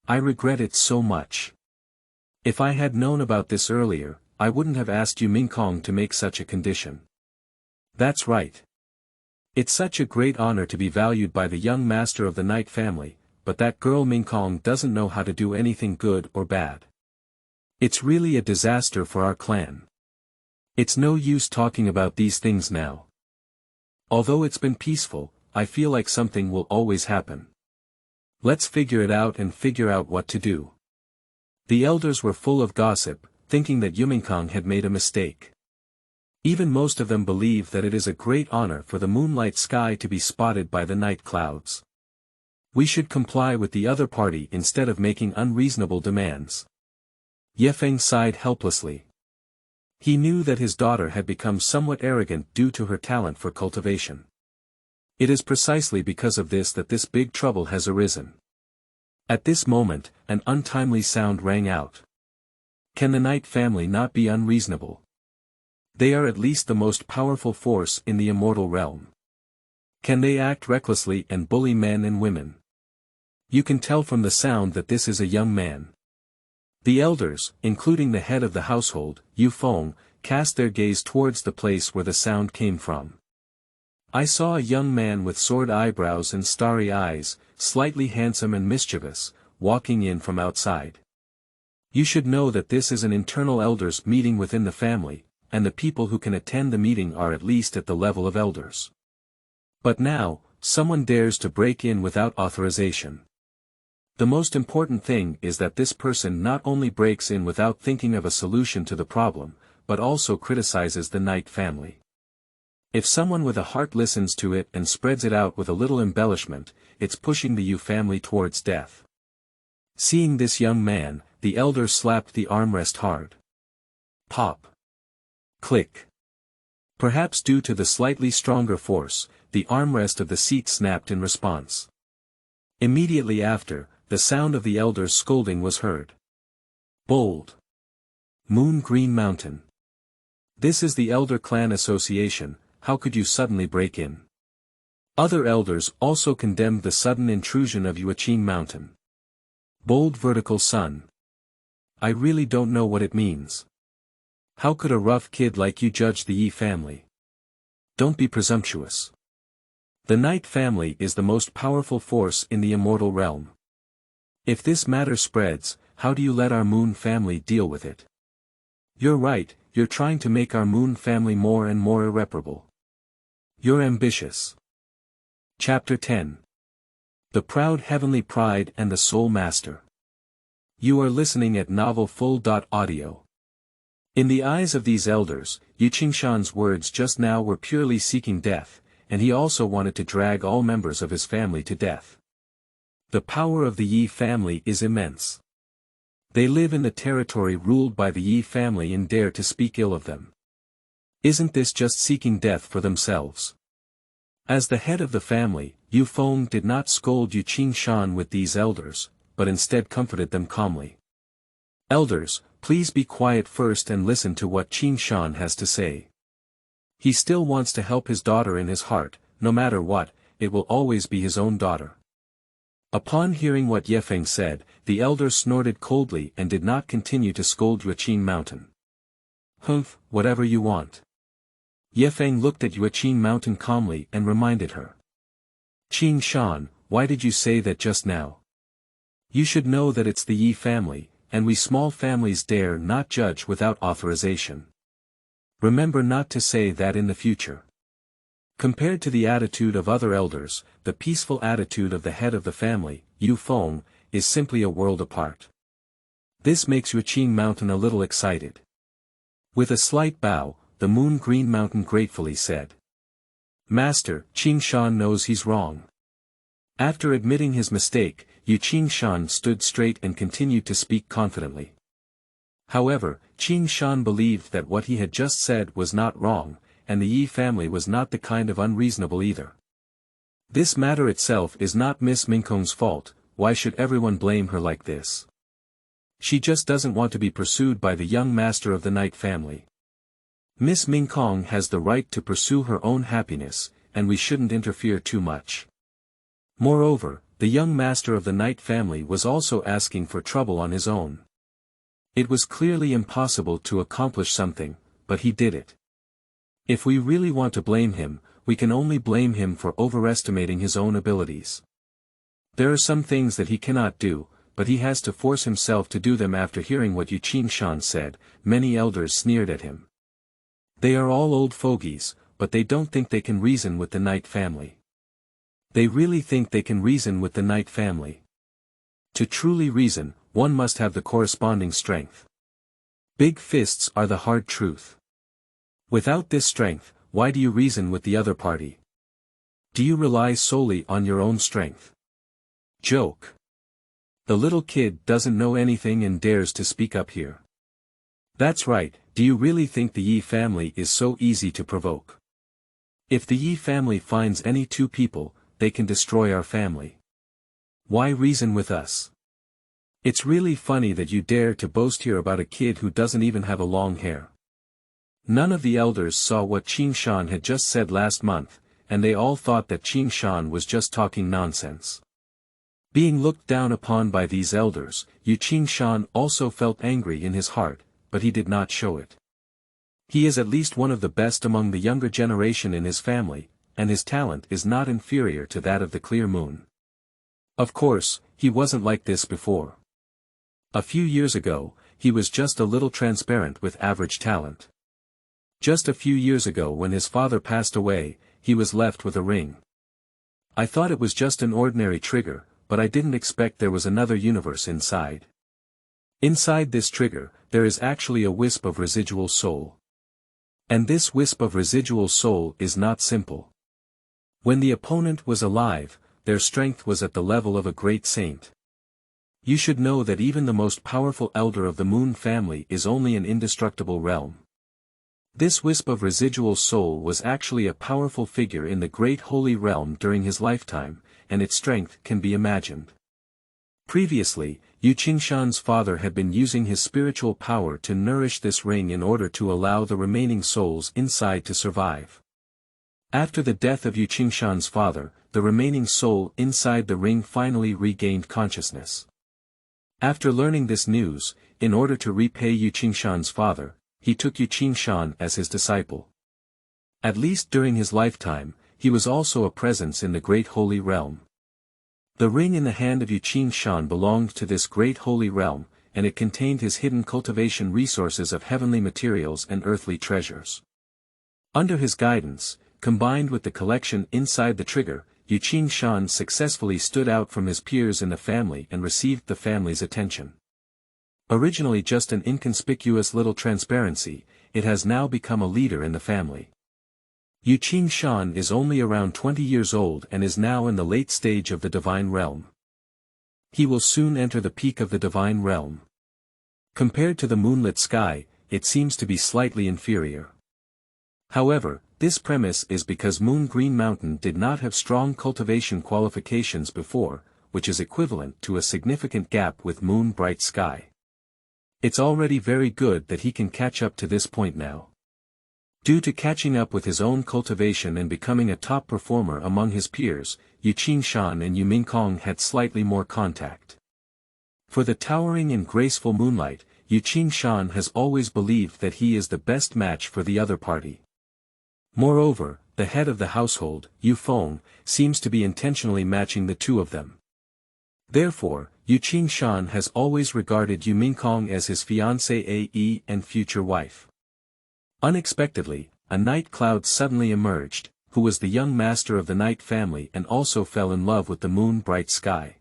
I regret it so much. If I had known about this earlier, I wouldn't have asked Yumingkong to make such a condition. That's right. It's such a great honor to be valued by the young master of the Night family, but that girl Mingkong doesn't know how to do anything good or bad. It's really a disaster for our clan. It's no use talking about these things now. Although it's been peaceful, I feel like something will always happen. Let's figure it out and figure out what to do. The elders were full of gossip, thinking that Yumingkong had made a mistake. Even most of them believe that it is a great honor for the moonlight sky to be spotted by the night clouds. We should comply with the other party instead of making unreasonable demands. Yefeng sighed helplessly. He knew that his daughter had become somewhat arrogant due to her talent for cultivation. It is precisely because of this that this big trouble has arisen. At this moment, an untimely sound rang out. Can the Night family not be unreasonable? They are at least the most powerful force in the immortal realm. Can they act recklessly and bully men and women? You can tell from the sound that this is a young man. The elders, including the head of the household, Yu Feng, cast their gaze towards the place where the sound came from. I saw a young man with sword eyebrows and starry eyes, slightly handsome and mischievous, walking in from outside. You should know that this is an internal elders meeting within the family, and the people who can attend the meeting are at least at the level of elders. But now, someone dares to break in without authorization. The most important thing is that this person not only breaks in without thinking of a solution to the problem, but also criticizes the Night family. If someone with a heart listens to it and spreads it out with a little embellishment, it's pushing the Yu family towards death. Seeing this young man, the elder slapped the armrest hard. Pop. Click. Perhaps due to the slightly stronger force, the armrest of the seat snapped in response. Immediately after, the sound of the elder's scolding was heard. Bold. Moon Green Mountain. This is the Elder Clan Association, how could you suddenly break in? Other elders also condemned the sudden intrusion of Yuaching Mountain. Bold Vertical Sun. I really don't know what it means. How could a rough kid like you judge the Yi family? Don't be presumptuous. The Night family is the most powerful force in the immortal realm. If this matter spreads, how do you let our Moon family deal with it? You're right, you're trying to make our Moon family more and more irreparable. You're ambitious. Chapter 10. The Proud Heavenly Pride and the Soul Master. You are listening at Novel Full.audio. In the eyes of these elders, Yu Qingshan's words just now were purely seeking death, and he also wanted to drag all members of his family to death. The power of the Yi family is immense. They live in the territory ruled by the Yi family and dare to speak ill of them. Isn't this just seeking death for themselves? As the head of the family, Yu Feng did not scold Yu Qingshan with these elders, but instead comforted them calmly. Elders, please be quiet first and listen to what Qingshan has to say. He still wants to help his daughter in his heart, no matter what, it will always be his own daughter. Upon hearing what Yefeng said, the elders snorted coldly and did not continue to scold Yuqing Mountain. Humph, whatever you want. Yefeng looked at Yuqing Mountain calmly and reminded her. Qingshan, why did you say that just now? You should know that it's the Yi family, and we small families dare not judge without authorization. Remember not to say that in the future. Compared to the attitude of other elders, the peaceful attitude of the head of the family, Yu Feng, is simply a world apart. This makes Yuqing Mountain a little excited. With a slight bow, the Moon Green Mountain gratefully said. Master, Qingshan knows he's wrong. After admitting his mistake, Yu Qingshan stood straight and continued to speak confidently. However, Qingshan believed that what he had just said was not wrong, and the Yi family was not the kind of unreasonable either. This matter itself is not Miss Minkong's fault, why should everyone blame her like this? She just doesn't want to be pursued by the young master of the Night family. Miss Minkong has the right to pursue her own happiness, and we shouldn't interfere too much. Moreover, the young master of the Night family was also asking for trouble on his own. It was clearly impossible to accomplish something, but he did it. If we really want to blame him, we can only blame him for overestimating his own abilities. There are some things that he cannot do, but he has to force himself to do them. After hearing what Yu Qingshan said, many elders sneered at him. They are all old fogies, but they don't think they can reason with the Night family. They really think they can reason with the Night family. To truly reason, one must have the corresponding strength. Big fists are the hard truth. Without this strength, why do you reason with the other party? Do you rely solely on your own strength? Joke. The little kid doesn't know anything and dares to speak up here. That's right, do you really think the Yi family is so easy to provoke? If the Yi family finds any two people, they can destroy our family. Why reason with us? It's really funny that you dare to boast here about a kid who doesn't even have a long hair. None of the elders saw what Qingshan had just said last month, and they all thought that Qingshan was just talking nonsense. Being looked down upon by these elders, Yu Qingshan also felt angry in his heart, but he did not show it. He is at least one of the best among the younger generation in his family, and his talent is not inferior to that of the Clear Moon. Of course, he wasn't like this before. A few years ago, he was just a little transparent with average talent. Just a few years ago when his father passed away, he was left with a ring. I thought it was just an ordinary trigger, but I didn't expect there was another universe inside. Inside this trigger, there is actually a wisp of residual soul. And this wisp of residual soul is not simple. When the opponent was alive, their strength was at the level of a great saint. You should know that even the most powerful elder of the Moon family is only an indestructible realm. This wisp of residual soul was actually a powerful figure in the great holy realm during his lifetime, and its strength can be imagined. Previously, Yu Qingshan's father had been using his spiritual power to nourish this ring in order to allow the remaining souls inside to survive. After the death of Yu Qingshan's father, the remaining soul inside the ring finally regained consciousness. After learning this news, in order to repay Yu Qingshan's father, he took Yu Qingshan as his disciple. At least during his lifetime, he was also a presence in the great holy realm. The ring in the hand of Yuqing Shan belonged to this great holy realm, and it contained his hidden cultivation resources of heavenly materials and earthly treasures. Under his guidance, combined with the collection inside the trigger, Yuqing Shan successfully stood out from his peers in the family and received the family's attention. Originally just an inconspicuous little transparency, it has now become a leader in the family. Yuqing Shan is only around 20 years old and is now in the late stage of the divine realm. He will soon enter the peak of the divine realm. Compared to the moonlit sky, it seems to be slightly inferior. However, this premise is because Moon Green Mountain did not have strong cultivation qualifications before, which is equivalent to a significant gap with Moon Bright Sky. It's already very good that he can catch up to this point now. Due to catching up with his own cultivation and becoming a top performer among his peers, Yuqing Shan and Yumingkong had slightly more contact. For the towering and graceful Moonlight, Yuqing Shan has always believed that he is the best match for the other party. Moreover, the head of the household, Yu Feng, seems to be intentionally matching the two of them. Therefore, Yuqing Shan has always regarded Yumingkong as his fiancée AE and future wife. Unexpectedly, a night cloud suddenly emerged, who was the young master of the night family and also fell in love with the moon bright sky.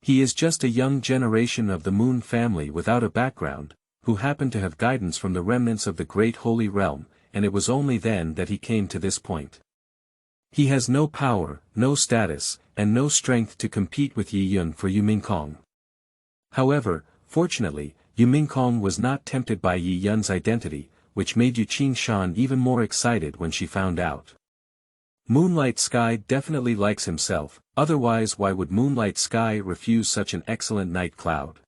He is just a young generation of the moon family without a background, who happened to have guidance from the remnants of the great holy realm, and it was only then that he came to this point. He has no power, no status, and no strength to compete with Yi Yun for Yumingkong. However, fortunately, Yumingkong was not tempted by Yi Yun's identity, which made Yuqing Shan even more excited when she found out. Moonlight Sky definitely likes himself, otherwise why would Moonlight Sky refuse such an excellent night cloud?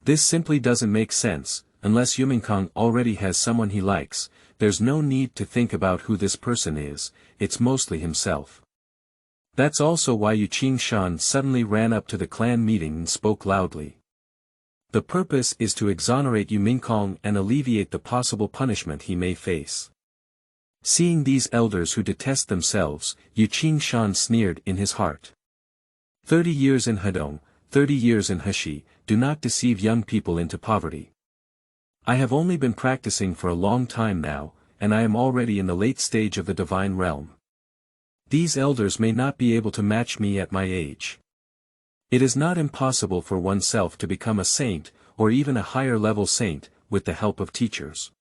This simply doesn't make sense. Unless Yumingkong already has someone he likes, there's no need to think about who this person is, it's mostly himself. That's also why Yuqing Shan suddenly ran up to the clan meeting and spoke loudly. The purpose is to exonerate Yumingkong and alleviate the possible punishment he may face. Seeing these elders who detest themselves, Yuqing Shan sneered in his heart. 30 years in Hedong, 30 years in Heshi, do not deceive young people into poverty. I have only been practicing for a long time now, and I am already in the late stage of the divine realm. These elders may not be able to match me at my age. It is not impossible for oneself to become a saint, or even a higher level saint, with the help of teachers.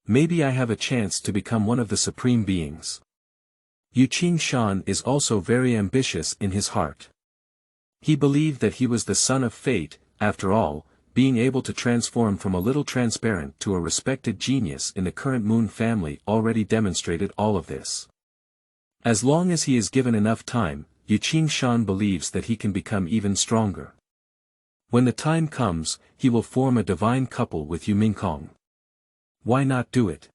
Maybe I have a chance to become one of the supreme beings. Yuqing Shan is also very ambitious in his heart. He believed that he was the son of fate, after all. Being able to transform from a little transparent to a respected genius in the current Moon family already demonstrated all of this. As long as he is given enough time, Yuqing Shan believes that he can become even stronger. When the time comes, he will form a divine couple with Yumingkong. Why not do it?